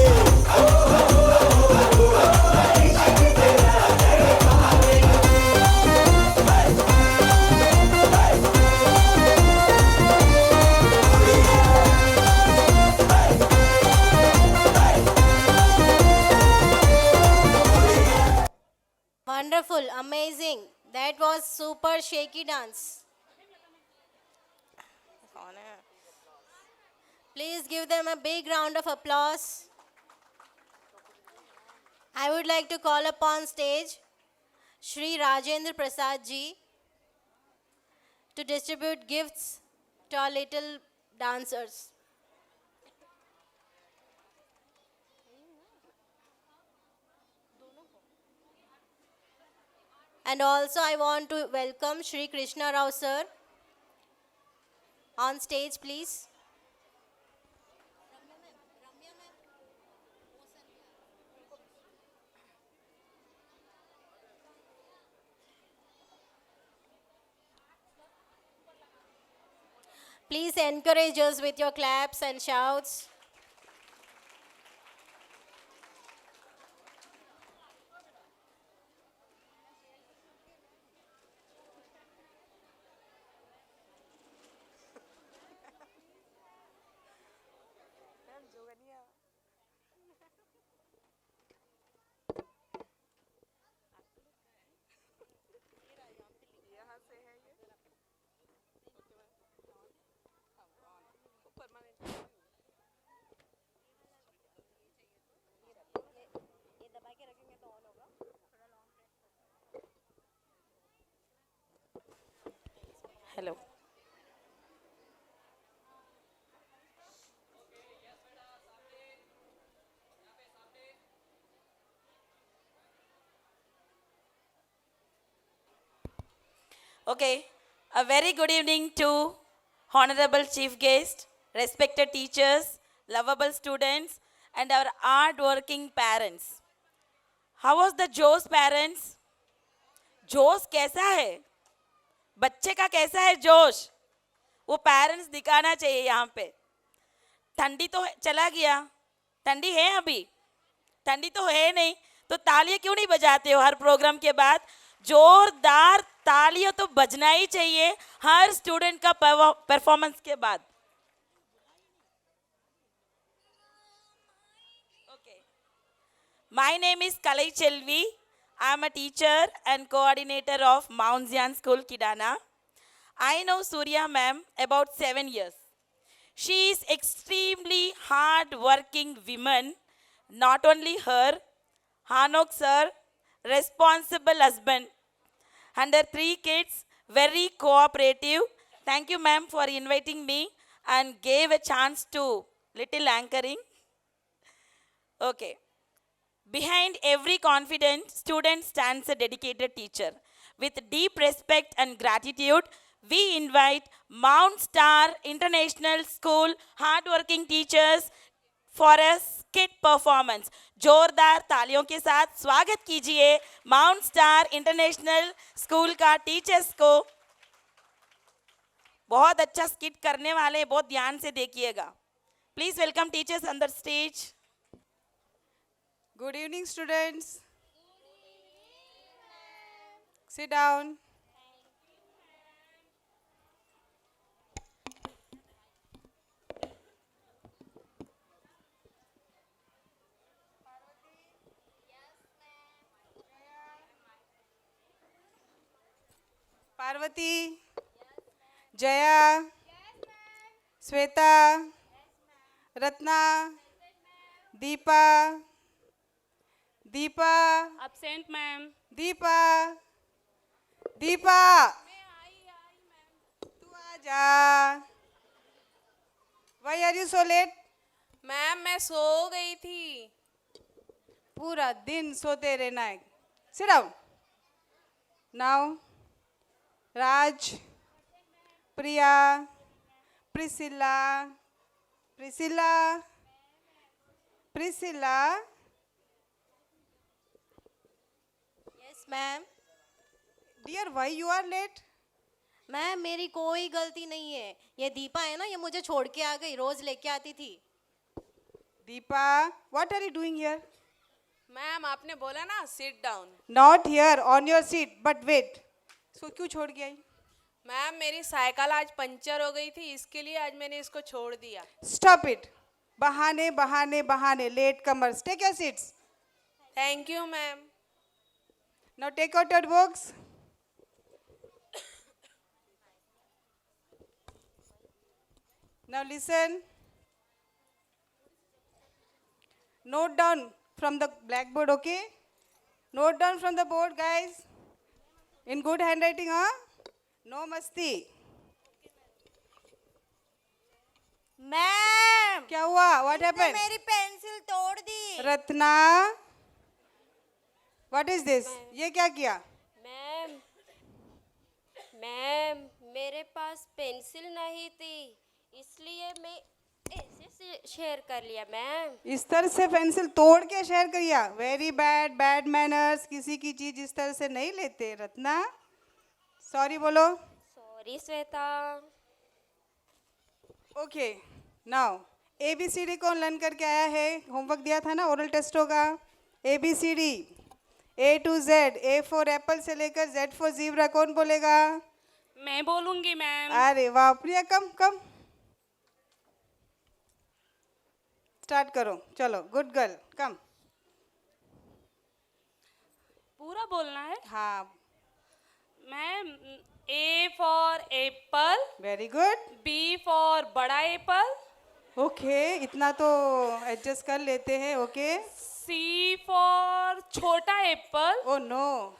Wonderful, amazing. That was super shaky dance. Please give them a big round of applause. I would like to call upon stage Shri Rajendra Prasad ji to distribute gifts to our little dancers. And also I want to welcome Shri Krishna Rao sir on stage, please. Please encourage us with your claps and shouts. Hello. Okay, a very good evening to Honorable Chief Guest, respected teachers, lovable students, and our hard-working parents. How was the जोश parents? जोश कैसा है? बच्चे का कैसा है जोश? वो पेरेंट्स दिखाना चाहिए यहाँ पे. ठंडी तो चला गया, ठंडी है अभी, ठंडी तो है नहीं, तो तालियां क्यों नहीं बजाते हो हर प्रोग्राम के बाद? जोरदार तालियां तो बजना ही चाहिए हर स्टूडेंट का परफॉर्मेंस के बाद. Okay. My name is Kalai Chelvi. I am a teacher and coordinator of Mount Zion School, Kidana. I know Surya ma'am about 7 years. She is extremely hard-working woman. Not only her, Hanok sir, responsible husband, and her 3 kids, very cooperative. Thank you, ma'am, for inviting me and gave a chance to little anchoring. Okay. Behind every confident student stands a dedicated teacher. With deep respect and gratitude, we invite Mount Star International School hardworking teachers for a skit performance. जोरदार तालियों के साथ स्वागत कीजिए mount star international school का teachers को. बहुत अच्छा स्किट करने वाले, बहुत ध्यान से देखिएगा. Please welcome teachers on the stage. Good evening, students. Sit down. Parvati, Jaya, Sweta, Ratna, Deepa, Deepa. Absent, ma'am. Deepa. Deepa. तू आ जा. Why are you so late? Ma'am मैं सो गई थी. पूरा दिन सोते रहना है. Sit down. Now, Raj, Priya, Priscilla, Priscilla, Priscilla. Ma'am. Dear why you are late? Ma'am मेरी कोई गलती नहीं है. ये दीपा है ना, ये मुझे छोड़ के आ गई. रोज लेके आती थी. Deepa, what are you doing here? Ma'am आपने बोला ना sit down. Not here, on your seat. But wait, so क्यों छोड़ के आई? मैम मेरी साइकिल आज पंचर हो गई थी, इसके लिए आज मैंने इसको छोड़ दिया. Stop it. बहाने बहाने बहाने. Latecomers, take your seats. Thank you ma'am. Now take out your books. Now listen. Note down from the blackboard, okay? Note down from the board, guys. In good handwriting, huh? No masti. Ma'am क्या हुआ? What happened? मेरी pencil तोड़ दी. Ratna. What is this? ये क्या किया? Ma'am ma'am मेरे पास pencil नहीं थी, इसलिए मैं ऐसे शेयर कर लिया मैम. इस तरह से पेंसिल तोड़ के शेयर किया. Very bad, bad manners. किसी की चीज इस तरह से नहीं लेते. रत्ना, सॉरी बोलो. Sorry Shweta. Okay, now ABCD कौन लर्न करके आया है? होमवर्क दिया था ना, ओरल टेस्ट होगा. ABCD A to Z, A for Apple से लेकर Z for zebra. कौन बोलेगा? मैं बोलूंगी मैम. अरे वाह प्रिया, कम कम. स्टार्ट करो. चलो, गुड गर्ल, कम. पूरा बोलना है. हाँ. Ma'am A for apple. Very good. B for बड़ा एप्पल. ओके, इतना तो एडजस्ट कर लेते हैं. ओके. C for छोटा apple. Oh no.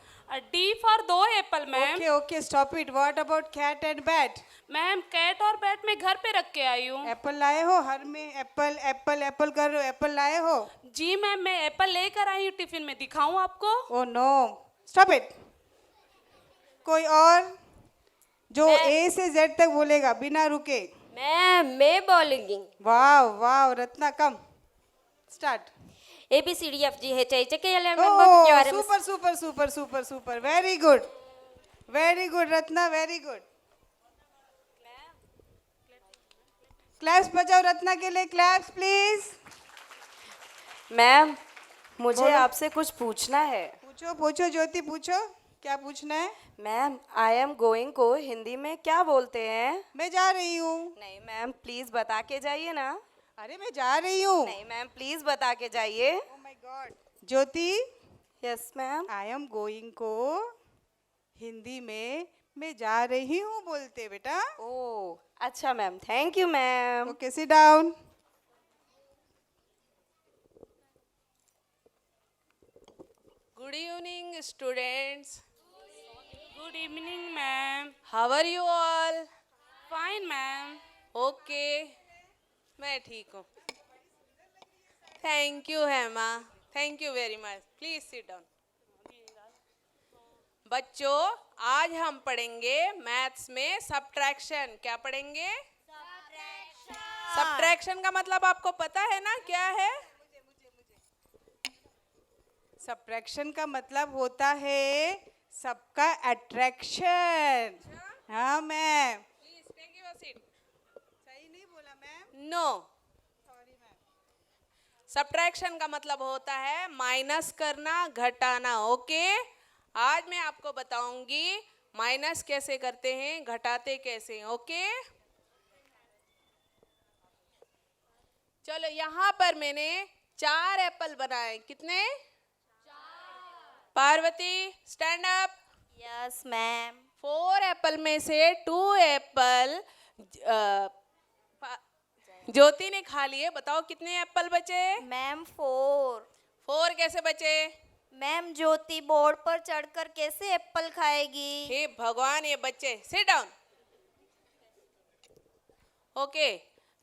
D for 2 apple ma'am. Okay okay, stop it. What about cat and bat? Ma'am cat और bat मैं घर पे रख के आई हूँ. एप्पल लाए हो? हर में एप्पल एप्पल एप्पल कर रहे हो. एप्पल लाए हो? जी मैम मैं एप्पल लेकर आई हूँ टिफिन में. दिखाऊं आपको? Oh no, stop it. कोई और जो A से Z तक बोलेगा बिना रुके? मैम मैं बोलूंगी. वाह वाह Ratna, come. Start. ABCDFGHIJKL. Super super super super super. Very good, very good Ratna, very good. Claps बजाओ रत्ना के लिए. Claps please. मैम मुझे आपसे कुछ पूछना है. पूछो पूछो ज्योति, पूछो. क्या पूछना है? मैम आई एम गोइंग को हिंदी में क्या बोलते हैं? मैं जा रही हूँ। नहीं मैम प्लीज बता के जाइए ना। अरे मैं जा रही हूँ। नहीं मैम प्लीज बता के जाइए। Oh my God. Jyoti, yes ma'am. I am going को हिंदी में मैं जा रही हूँ बोलते बेटा। ओह अच्छा ma'am, thank you ma'am. Okay, sit down. Good evening, students. Good evening, ma'am. How are you all? Fine, ma'am. Okay. मैं ठीक हूँ. Thank you, Hema. Thank you very much. Please sit down. बच्चों, आज हम पढ़ेंगे मैथ्स में subtraction. क्या पढ़ेंगे? सब्ट्रैक्शन का मतलब आपको पता है ना क्या है? सब्ट्रैक्शन का मतलब होता है सबका अट्रैक्शन. हाँ ma'am. Please take your seat. सही नहीं बोला मैम? नो. सब्ट्रैक्शन का मतलब होता है माइनस करना, घटाना. ओके, आज मैं आपको बताऊंगी माइनस कैसे करते हैं, घटाते कैसे. ओके, चलो यहाँ पर मैंने 4 एप्पल बनाए. कितने? Parvati stand up. Yes, ma'am. 4 Apple में से 2 एप्पल ज्योति ने खा लिए. बताओ कितने एप्पल बचे? मैम 4. 4 कैसे बचे? मैम ज्योति बोर्ड पर चढ़कर कैसे एप्पल खाएगी? हे भगवान, ये बच्चे. Sit down. Okay,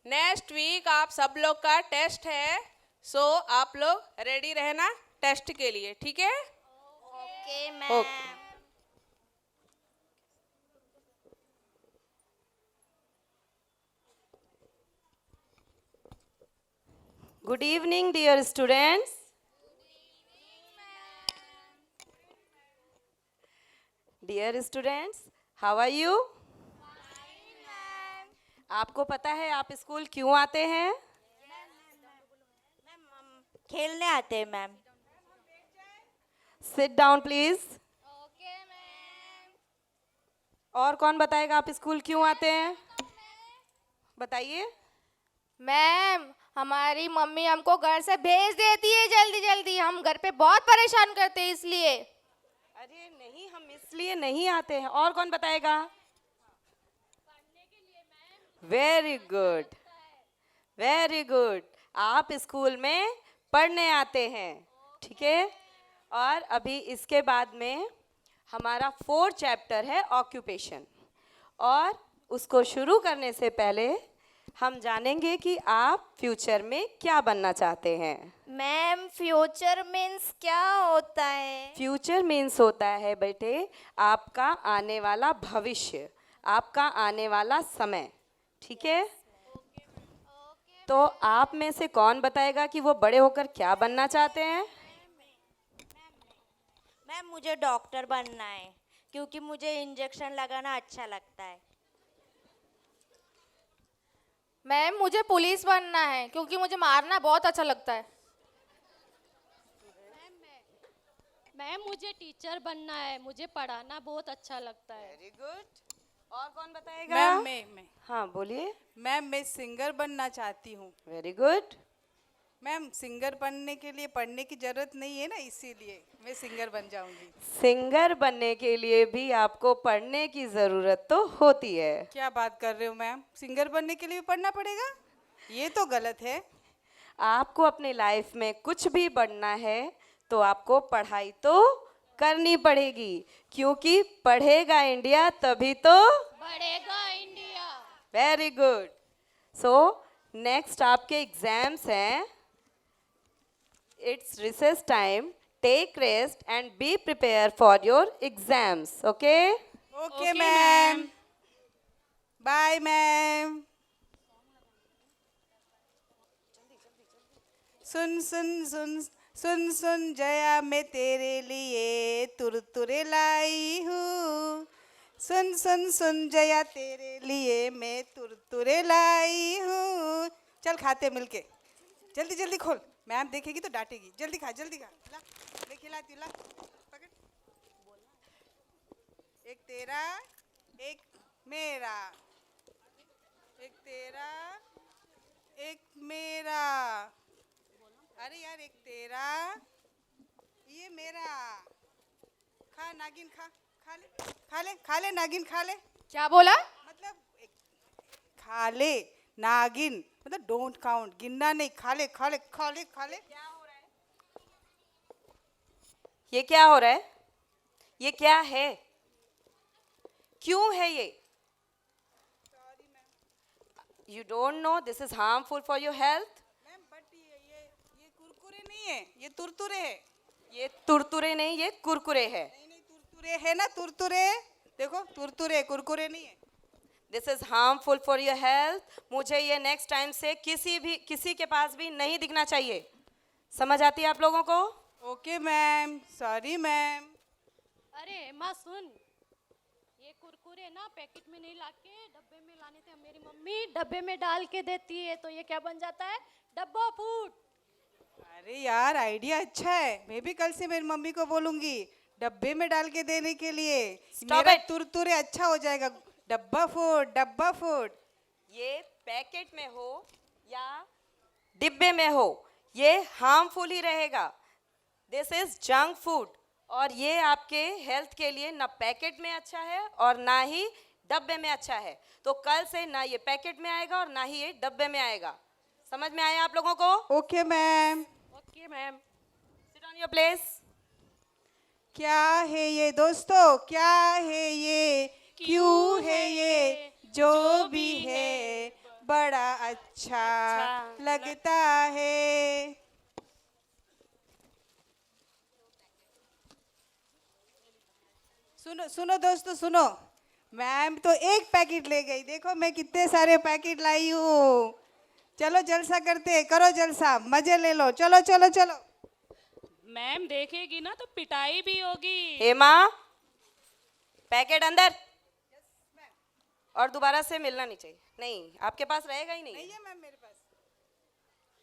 next week आप सब लोग का टेस्ट है, सो आप लोग रेडी रहना टेस्ट के लिए. ठीक है? Okay ma'am. Good evening dear students. Dear students, how are you? आपको पता है आप स्कूल क्यों आते हैं? खेलने आते हैं ma'am. Sit down please. Okay ma'am. और कौन बताएगा आप स्कूल क्यों आते हैं? बताइए. मैम हमारी मम्मी हमको घर से भेज देती है जल्दी जल्दी. हम घर पे बहुत परेशान करते हैं इसलिए. अरे नहीं, हम इसलिए नहीं आते हैं. और कौन बताएगा? Very good, very good. आप स्कूल में पढ़ने आते हैं. ठीक है. और अभी इसके बाद में हमारा 4th चैप्टर है ऑक्यूपेशन. और उसको शुरू करने से पहले हम जानेंगे कि आप फ्यूचर में क्या बनना चाहते हैं. मैम फ्यूचर मीन्स क्या होता है? फ्यूचर मीन्स होता है बेटे आपका आने वाला भविष्य, आपका आने वाला समय. ठीक है. तो आप में से कौन बताएगा कि वो बड़े होकर क्या बनना चाहते हैं? मैम मुझे डॉक्टर बनना है क्योंकि मुझे इंजेक्शन लगाना अच्छा लगता है. मैम मुझे पुलिस बनना है क्योंकि मुझे मारना बहुत अच्छा लगता है. मैम मुझे टीचर बनना है, मुझे पढ़ाना बहुत अच्छा लगता है. Very good. और कौन बताएगा? मैम मैं हाँ बोलिए. मैम मैं सिंगर बनना चाहती हूँ. Very good. मैम सिंगर बनने के लिए पढ़ने की जरूरत नहीं है ना, इसीलिए मैं सिंगर बन जाऊंगी. सिंगर बनने के लिए भी आपको पढ़ने की ज़रूरत तो होती है. क्या बात कर रहे हो मैम? सिंगर बनने के लिए भी पढ़ना पड़ेगा? ये तो गलत है. आपको अपनी लाइफ में कुछ भी बनना है तो आपको पढ़ाई तो करनी पड़ेगी, क्योंकि पढ़ेगा इंडिया तभी तो बढ़ेगा India. Very good. So next आपके एग्जाम्स हैं. It's recess time. Take rest and be prepare for your exams. Okay. Okay ma'am. Bye ma'am. सुन सुन सुन सुन सुन जया मैं तेरे लिए तुरतुरे लाई हूँ. सुन सुन सुन जया तेरे लिए मैं तुरतुरे लाई हूँ. चल खाते मिलके. जल्दी जल्दी खोल. मैम देखेगी तो डांटेगी. जल्दी खा ला. मैं खिलाती हूँ. ला पकड़. एक तेरा, एक मेरा, एक तेरा, एक मेरा। अरे यार, एक तेरा, ये मेरा। खा नागिन, खा, खा ले, खा ले, खा ले नागिन, खा ले। क्या बोला? मतलब खा ले नागिन, मतलब डोंट काउंट, गिनना नहीं, खा ले, खा ले, खा ले, खा ले। ये क्या हो रहा है? ये क्या है? क्यों है ये? You don't know this is harmful for your health? Ma'am but ये कुरकुरे नहीं है, ये तुरतुरे है। ये तुरतुरे नहीं, ये कुरकुरे है। नहीं, तुरतुरे है ना, तुरतुरे। देखो तुरतुरे, कुरकुरे नहीं है। This is harmful for your health. मुझे ये नेक्स्ट टाइम से किसी के पास भी नहीं दिखना चाहिए। समझ आती है आप लोगों को? Okay ma'am, sorry ma'am. अरे माँ सुन, ये कुरकुरे ना पैकेट में नहीं लाके डब्बे में लाने थे। मेरी मम्मी डब्बे में डाल के देती है, तो ये क्या बन जाता है? डब्बा फूड। अरे यार, आइडिया अच्छा है। मैं भी कल से मेरी मम्मी को बोलूंगी डब्बे में डाल के देने के लिए। मेरा तुरतुरे अच्छा हो जाएगा। डब्बा फूड, डब्बा फूड। ये पैकेट में हो या डिब्बे में हो, ये हार्मफुल ही रहेगा। दिस इज जंक फूड और ये आपके हेल्थ के लिए ना पैकेट में अच्छा है और ना ही डब्बे में अच्छा है। तो कल से ना ये पैकेट में आएगा और ना ही ये डब्बे में आएगा। समझ में आया आप लोगों को? Okay ma'am. Okay ma'am. Seat on your place. क्या है ये दोस्तों, क्या है ये, क्यों है ये, जो भी है बड़ा अच्छा लगता है। सुनो सुनो दोस्तों, सुनो। मैम तो एक पैकेट ले गई, देखो मैं कितने सारे पैकेट लाई हूँ। चलो जलसा करते, करो जलसा, मजे ले लो। चलो चलो चलो। मैम देखेगी ना तो पिटाई भी होगी। हेमा, पैकेट अंदर। और दोबारा से मिलना नहीं चाहिए। नहीं, आपके पास रहेगा ही नहीं। नहीं है मैम मेरे पास।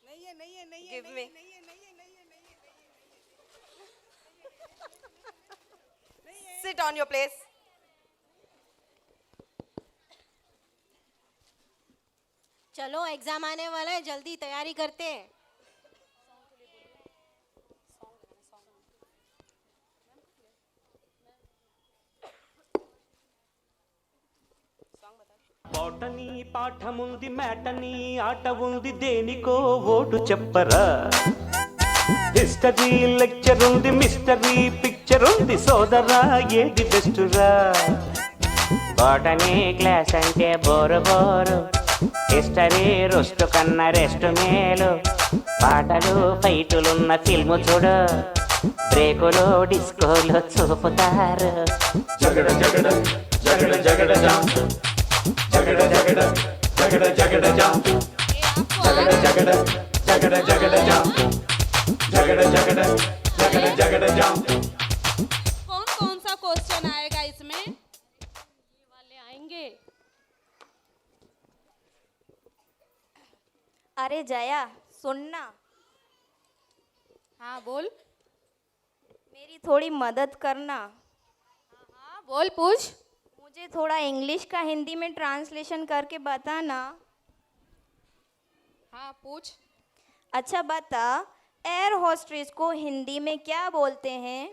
नहीं है, नहीं है, नहीं है, Give नहीं me. है, नहीं है, नहीं है, नहीं है, नहीं है। Sit on your place. चलो एग्जाम आने वाला है, जल्दी तैयारी करते हैं। బోటనీ పాఠముంది మేటనీ ఆట ఉంది దేనికో ఓటు చెప్పరా హిస్టరీ లెక్చర్ ఉంది మిస్టరీ పిక్చర్ ఉంది సోదరా ఏది బెస్టురా బోటనీ క్లాస్ అంటే బోరు బోరు హిస్టరీ రొస్టు కన్నా రెస్ట్ మేలు పాటలు ఫైటులున్న ఫిల్ము చూడు బ్రేకులు డిస్కోలు చూపుతారు జగడ జగడ జగడ జగడ జామ్ జగడ జగడ జగడ జగడ జామ్ జగడ జగడ జగడ జగడ జామ్ జగడ జగడ జగడ జగడ జామ్ कौन कौन सा क्वेश्चन आएगा इसमें? ये वाले आएंगे। अरे जया सुनना, हाँ बोल। मेरी थोड़ी मदद करना। हाँ बोल, पूछ। मुझे थोड़ा इंग्लिश का हिंदी में ट्रांसलेशन करके बताना। हाँ पूछ। अच्छा बता, एयर होस्टेस को हिंदी में क्या बोलते हैं?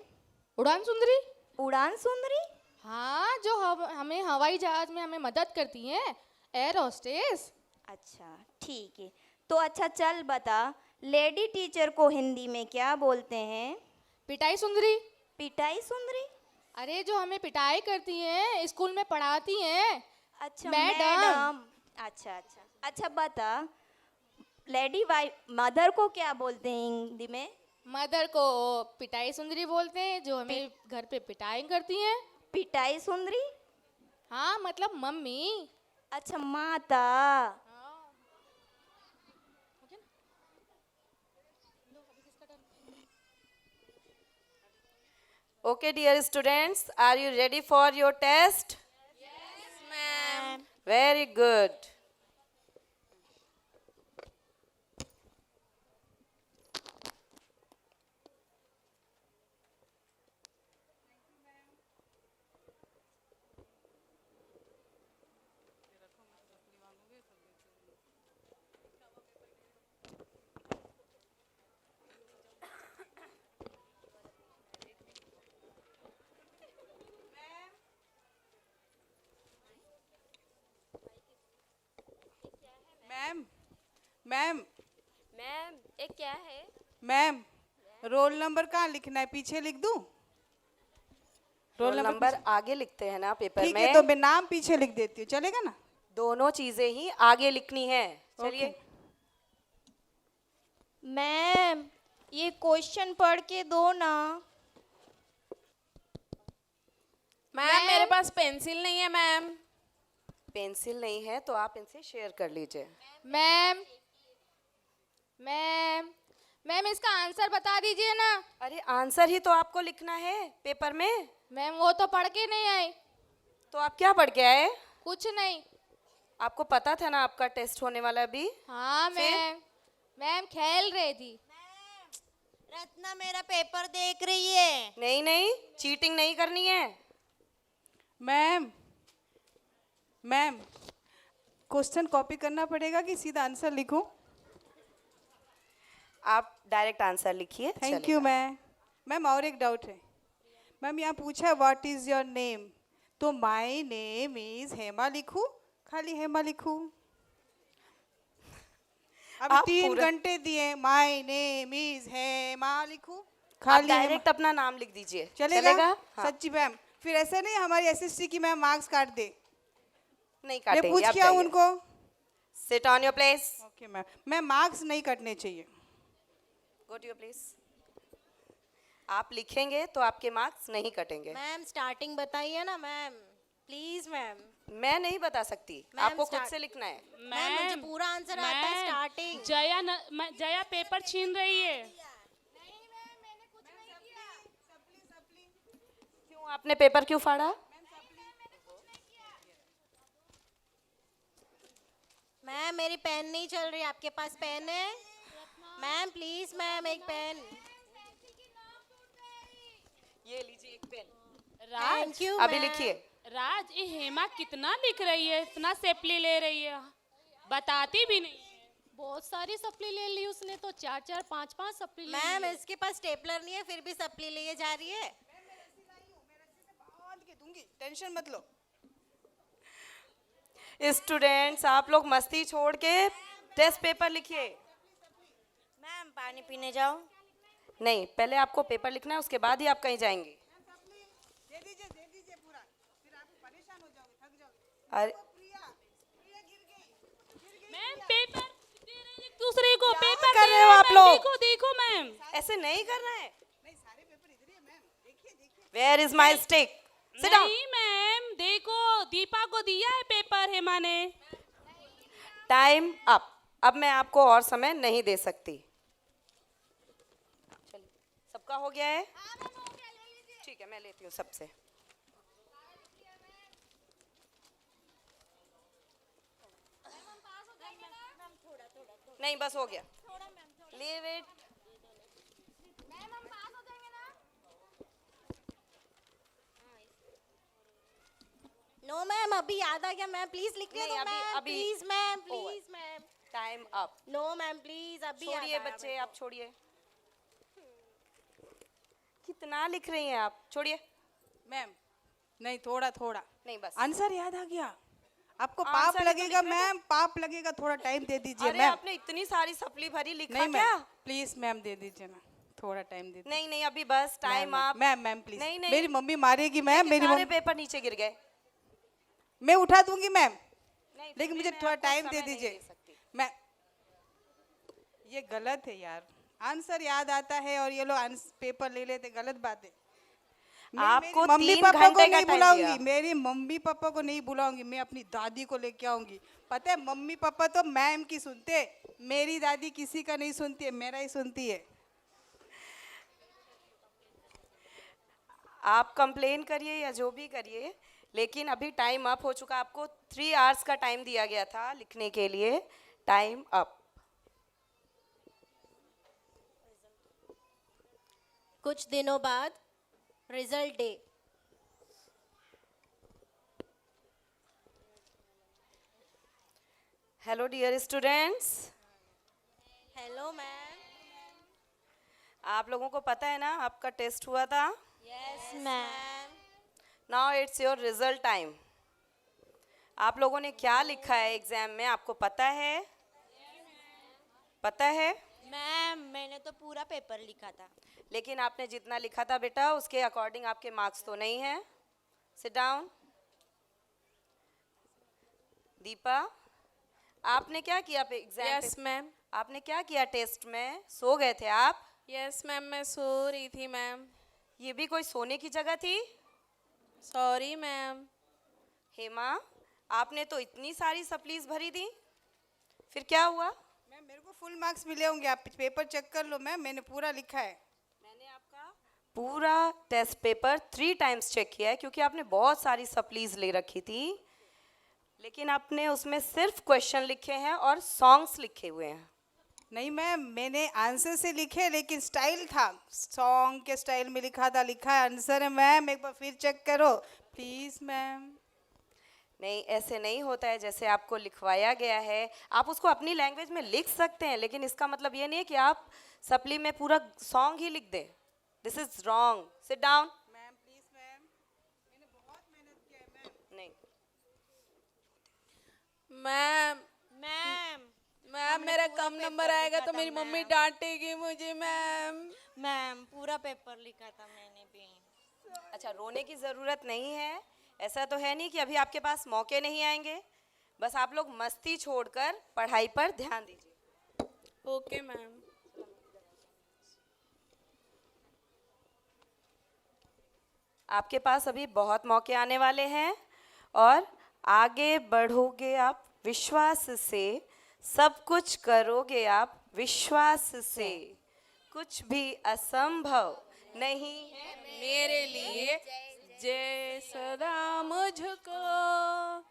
उड़ान सुंदरी। उड़ान सुंदरी? हाँ, जो हमें हवाई जहाज में हमें मदद करती हैं, एयर होस्टेस। अच्छा ठीक है, तो अच्छा चल बता, लेडी टीचर को हिंदी में क्या बोलते हैं? पिटाई सुंदरी। पिटाई सुंदरी? अरे जो हमें पिटाई करती हैं, स्कूल में पढ़ाती हैं। अच्छा मैडम। अच्छा अच्छा अच्छा बता, लेडी वाइफ मदर को क्या बोलते हैं हिंदी में? मदर को पिटाई सुंदरी बोलते हैं, जो हमें घर पे पिटाई करती हैं। पिटाई सुंदरी? हाँ मतलब मम्मी। अच्छा माता। Okay, dear students, are you ready for your test? Yes, ma'am. Very good. Ma'am ma'am ये क्या है? मैम रोल नंबर कहाँ लिखना है, पीछे लिख दूं? रोल नंबर आगे लिखते हैं ना पेपर ठीक में। है, तो मैं नाम पीछे लिख देती हूँ, चलेगा ना? दोनों चीजें ही आगे लिखनी है। चलिए। मैम ये क्वेश्चन पढ़ के दो ना। मैम मेरे पास पेंसिल नहीं है मैम। पेंसिल नहीं है तो आप इनसे शेयर कर लीजिए। मैम मैम मैम इसका आंसर बता दीजिए ना। अरे आंसर ही तो आपको लिखना है पेपर में। मैम वो तो पढ़ के नहीं आई। तो आप क्या पढ़ के आए? कुछ नहीं। आपको पता था ना आपका टेस्ट होने वाला अभी? हाँ मैम, मैम खेल रही थी। रत्ना मेरा पेपर देख रही है। नहीं नहीं, चीटिंग नहीं करनी है। मैम मैम क्वेश्चन कॉपी करना पड़ेगा कि सीधा आंसर लिखूं? आप डायरेक्ट आंसर लिखिए। Thank you ma'am. मैम और एक डाउट है मैम, यहाँ पूछा है व्हाट इज योर नेम, तो माय नेम इज हेमा लिखूं, खाली हेमा लिखूं? अब आप 3 पूरा- घंटे दिए, माय नेम इज हेमा लिखूं, आप खाली डायरेक्ट अपना नाम लिख दीजिए। चलेगा? हाँ। सच्ची मैम, फिर ऐसे नहीं हमारी एसएसटी की मैम मार्क्स काट दे। नहीं मैं काटेंगे। पूछ आप किया जाइए। उनको। Sit on your place. Okay ma'am marks नहीं कटने चाहिए। Go to your place. आप लिखेंगे तो आपके मार्क्स नहीं कटेंगे। मैम स्टार्टिंग बताइए ना मैम, प्लीज मैम। मैं नहीं बता सकती, मैम, आपको खुद स्टार्ट- से लिखना है। मैम मुझे पूरा आंसर आता है स्टार्टिंग। जया पेपर छीन रही है। क्यों आपने पेपर क्यों फाड़ा? मैम मेरी पेन नहीं चल रही, आपके पास पेन है? मैम प्लीज मैम एक पेन। ये लीजिए एक पेन। राज Thank you, अभी मैम। लिखिए। राज ये हेमा कितना लिख रही है, इतना सेपली ले रही है, बताती भी नहीं। बहुत सारी सप्ली ले ली उसने तो, 4-4 5-5 सप्ली ले मैम ली। इसके पास स्टेपलर नहीं है फिर भी सप्ली लिए जा रही है। टेंशन मत लो। स्टूडेंट्स आप लोग मस्ती छोड़ के टेस्ट पेपर लिखिए। मैम पानी पीने जाओ। नहीं, पहले आपको पेपर लिखना है, उसके बाद ही आप कहीं जाएंगे। दे दीजिए पूरा, फिर आप परेशान हो जाओगे, थक जाओगे। अरे मैम पेपर दे रहे हैं एक दूसरे को, क्या पेपर कर दे रहे हो आप मैम, लोग? देखो देखो मैम। ऐसे नहीं करना है। नहीं सारे पेपर इधर ही है मैम, देखिए। Where is my stick? Sit down. नहीं मैम देखो, दीपा को दिया है पेपर हेमा ने। Time up. अब मैं आपको और समय नहीं दे सकती। चलिए, सबका हो गया है? ठीक है, मैं लेती हूँ सबसे। नहीं बस हो गया। Leave it. नो मैम अभी याद आ गया मैम, प्लीज लिख ले नहीं, दो अभी- मैम, अभी- please ma'am, Over. Please ma'am. Time up. No ma'am please अभी याद छोड़िए आया बच्चे, मेरे आप छोड़िए। कितना लिख रही हैं आप? छोड़िए। मैम नहीं, थोड़ा नहीं बस। आंसर याद आ गया। आपको आंसर पाप ही तो लगेगा लिख रहे थे। मैम, पाप लगेगा, थोड़ा टाइम दे दीजिए अरे मैम। आपने इतनी सारी सप्ली भरी, लिखा नहीं क्या? मैम प्लीज मैम दे दीजिए ना, थोड़ा टाइम दे दीजिए। नहीं नहीं, अभी बस टाइम अप। मैम प्लीज, नहीं नहीं, मेरी मम्मी मारेगी मैम, मेरी सारे मम्मी। पेपर नीचे गिर गए। मैं उठा दूंगी मैम, नहीं, लेकिन मुझे मैं थोड़ा आपको टाइम समय दे नहीं दीजिए। सकती। मैं ये गलत है यार, आंसर याद आता है और ये लोग पेपर ले लेते, गलत बात है। मैं आपको मेरी मम्मी 3 पापा घंटे को का नहीं टाइम बुलाऊंगी, दिया। मेरी मम्मी पापा को नहीं बुलाऊंगी, मैं अपनी दादी को लेके आऊंगी। पता है मम्मी पापा तो मैम की सुनते, मेरी दादी किसी का नहीं सुनती है, मेरा ही सुनती है। आप कंप्लेन करिए या जो भी करिए, लेकिन अभी टाइम अप हो चुका। आपको 3 आवर्स का टाइम दिया गया था लिखने के लिए। Time up. कुछ दिनों बाद result day. Hello dear students. Hello ma'am. आप लोगों को पता है ना आपका टेस्ट हुआ था? Yes ma'am. Now it's your result time. आप लोगों ने क्या लिखा है एग्जाम में, आपको पता है? पता है? मैम मैंने तो पूरा पेपर लिखा था। लेकिन आपने जितना लिखा था बेटा उसके अकॉर्डिंग आपके मार्क्स तो नहीं हैं। Sit down. दीपा, आपने क्या किया एग्जाम? Yes ma'am. आपने क्या किया टेस्ट में? सो गए थे आप? यस मैम, मैं सो रही थी मैम। ये भी कोई सोने की जगह थी? Sorry ma'am. हेमा, आपने तो इतनी सारी सप्लीज भरी थी, फिर क्या हुआ? मैम मेरे को फुल मार्क्स मिले होंगे, आप पेपर चेक कर लो मैम, मैंने पूरा लिखा है। मैंने आपका पूरा टेस्ट पेपर 3 टाइम्स चेक किया है क्योंकि आपने बहुत सारी सप्लीज ले रखी थी, लेकिन आपने उसमें सिर्फ क्वेश्चन लिखे हैं और सॉन्ग्स लिखे हुए हैं। नहीं मैम, मैंने आंसर से लिखे लेकिन स्टाइल था, सॉन्ग के स्टाइल में लिखा था, लिखा है आंसर है मैम, एक बार फिर चेक करो प्लीज मैम। नहीं, ऐसे नहीं होता है जैसे आपको लिखवाया गया है। आप उसको अपनी लैंग्वेज में लिख सकते हैं, लेकिन इसका मतलब ये नहीं है कि आप सप्ली में पूरा सॉन्ग ही लिख दें। This is wrong. Sit down. Ma'am please ma'am, मैंने बहुत मेहनत किया है मैम। नहीं मैम मैम मैम, मेरा कम नंबर आएगा तो मेरी मम्मी डांटेगी मुझे मैम। मैम पूरा पेपर लिखा था मैंने भी। अच्छा, रोने की ज़रूरत नहीं है। ऐसा तो है नहीं कि अभी आपके पास मौके नहीं आएंगे। बस आप लोग मस्ती छोड़कर पढ़ाई पर ध्यान दीजिए। Okay ma'am. आपके पास अभी बहुत मौके आने वाले हैं और आगे बढ़ोगे आप विश्वास से, सब कुछ करोगे आप विश्वास से। कुछ भी असंभव नहीं है मेरे लिए, जय सदा मुझको।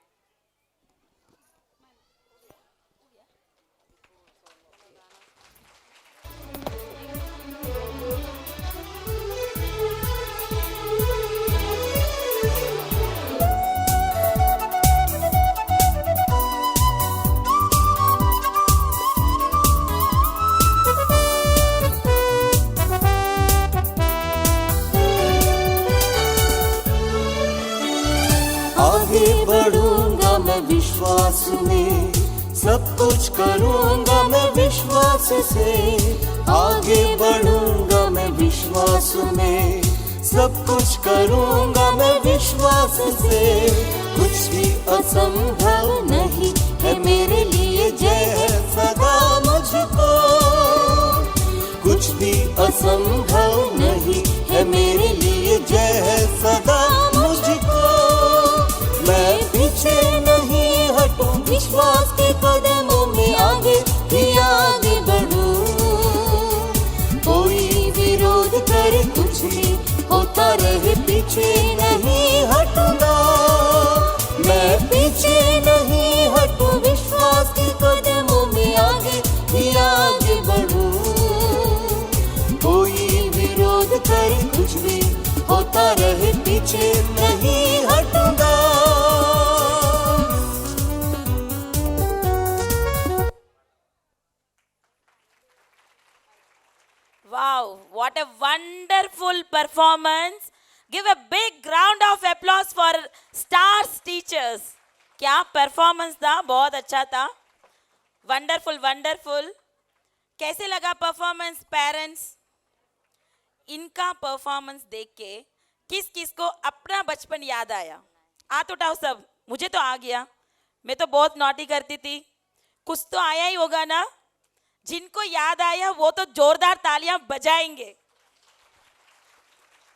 आगे बढ़ूंगा मैं विश्वास में, सब कुछ करूंगा मैं विश्वास से। आगे बढ़ूंगा मैं विश्वास में, सब कुछ करूंगा मैं विश्वास से। कुछ भी असंभव नहीं है मेरे लिए, जय है सदा मुझको। कुछ भी असंभव नहीं है मेरे लिए, जय है सदा मुझको। मैं पीछे नहीं हटूं, विश्वास के कदमों में आगे ही आगे बढ़ूं। कोई विरोध करे कुछ भी होता रहे, पीछे नहीं हटूंगा। मैं पीछे नहीं हटूं, विश्वास के कदमों में आगे ही आगे बढ़ूं। कोई विरोध करे कुछ भी होता रहे, पीछे नहीं हटूंगा। Wow, what a wonderful performance. Give a big round of applause for Stars Teachers. क्या परफॉर्मेंस था, बहुत अच्छा था। Wonderful wonderful. कैसे लगा परफॉर्मेंस पेरेंट्स? इनका परफॉर्मेंस देख के किस किस को अपना बचपन याद आया? हाथ उठाओ सब। मुझे तो आ गया, मैं तो बहुत नॉटी करती थी। कुछ तो आया ही होगा ना? जिनको याद आया वो तो जोरदार तालियां बजाएंगे।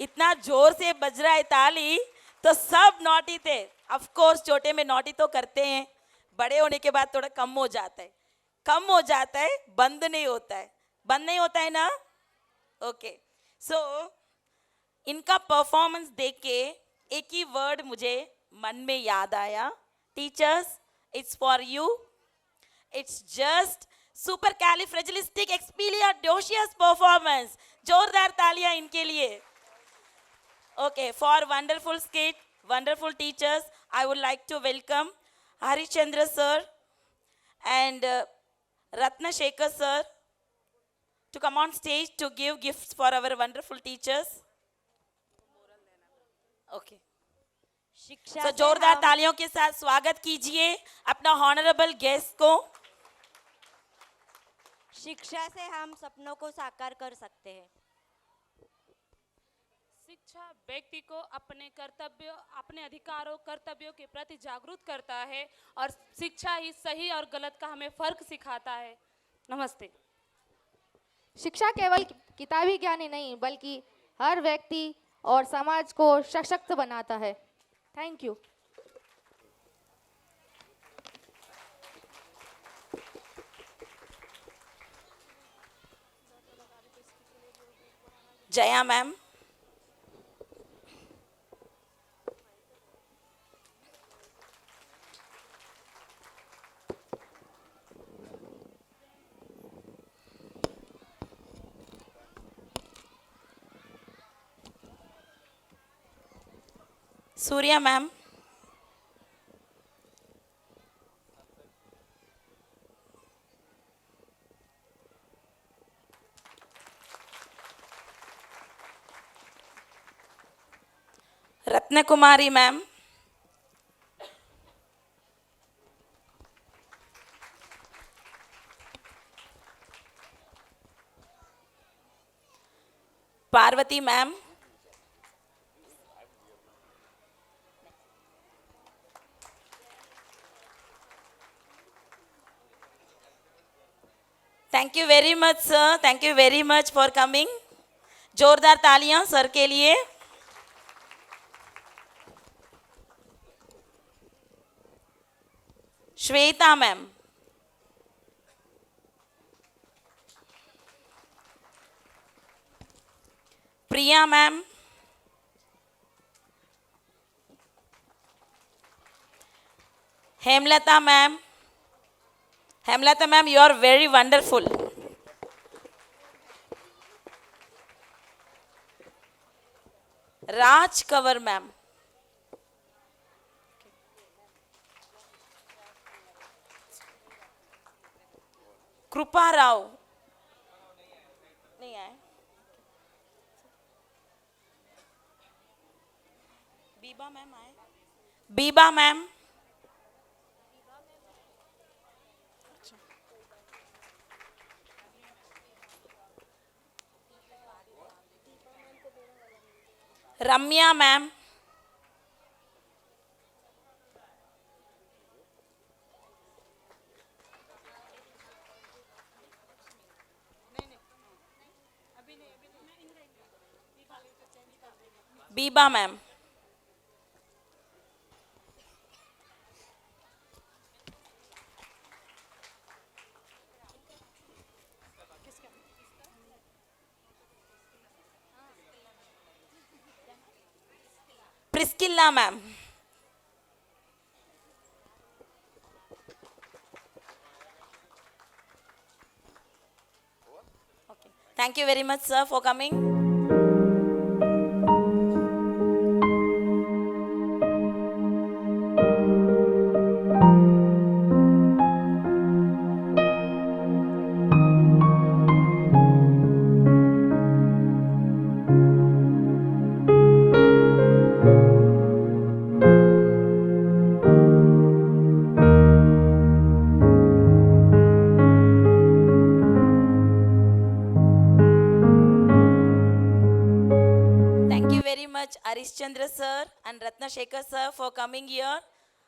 इतना जोर से बज रहा है ताली तो सब नॉटी थे। ऑफ कोर्स छोटे में नॉटी तो करते हैं, बड़े होने के बाद थोड़ा कम हो जाता है। कम हो जाता है, बंद नहीं होता है। बंद नहीं होता है ना? ओके, सो इनका परफॉर्मेंस देख के एक ही वर्ड मुझे मन में याद आया। Teachers, it's for you. It's just supercalifragilisticexpialidocious performance. जोरदार तालियां इनके लिए। Okay, for wonderful skit, wonderful teachers, I would like to welcome Harichandra sir and Ratna Shekhar sir to come on stage to give gifts for our wonderful teachers. Okay. So जोरदार तालियों के साथ स्वागत कीजिए अपना हॉनरेबल गेस्ट को। शिक्षा से हम सपनों को साकार कर सकते हैं। शिक्षा व्यक्ति को अपने कर्तव्यों, अपने अधिकारों, कर्तव्यों के प्रति जागरूक करता है और शिक्षा ही सही और गलत का हमें फर्क सिखाता है। नमस्ते। शिक्षा केवल किताबी ज्ञान ही नहीं बल्कि हर व्यक्ति और समाज को सशक्त बनाता है। Thank you. Jaya ma'am. Surya ma'am. Ratna Kumari ma'am. Parvati ma'am. Thank you very much sir, thank you very much for coming. जोरदार तालियां सर के लिए। Shweta ma'am. Priya ma'am. Hemlata ma'am. Hemlata ma'am, you are very wonderful. Raj Kanwar ma'am. Kripa Rao नहीं आए। बीबा मैम आए। Biba ma'am. Ramya ma'am. Biba ma'am. Priscilla ma'am. Okay. Thank you very much, sir, for coming. Harishchandra sir and Ratnashekar sir for coming here.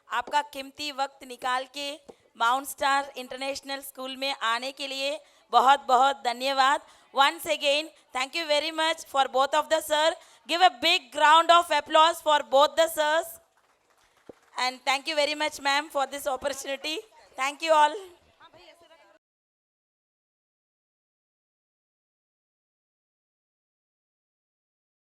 आपका कीमती वक्त निकाल के माउंट स्टार इंटरनेशनल स्कूल में आने के लिए बहुत बहुत धन्यवाद। Once again, thank you very much for both of the sir. Give a big round of applause for both the sirs. And thank you very much, ma'am, for this opportunity. Thank you all.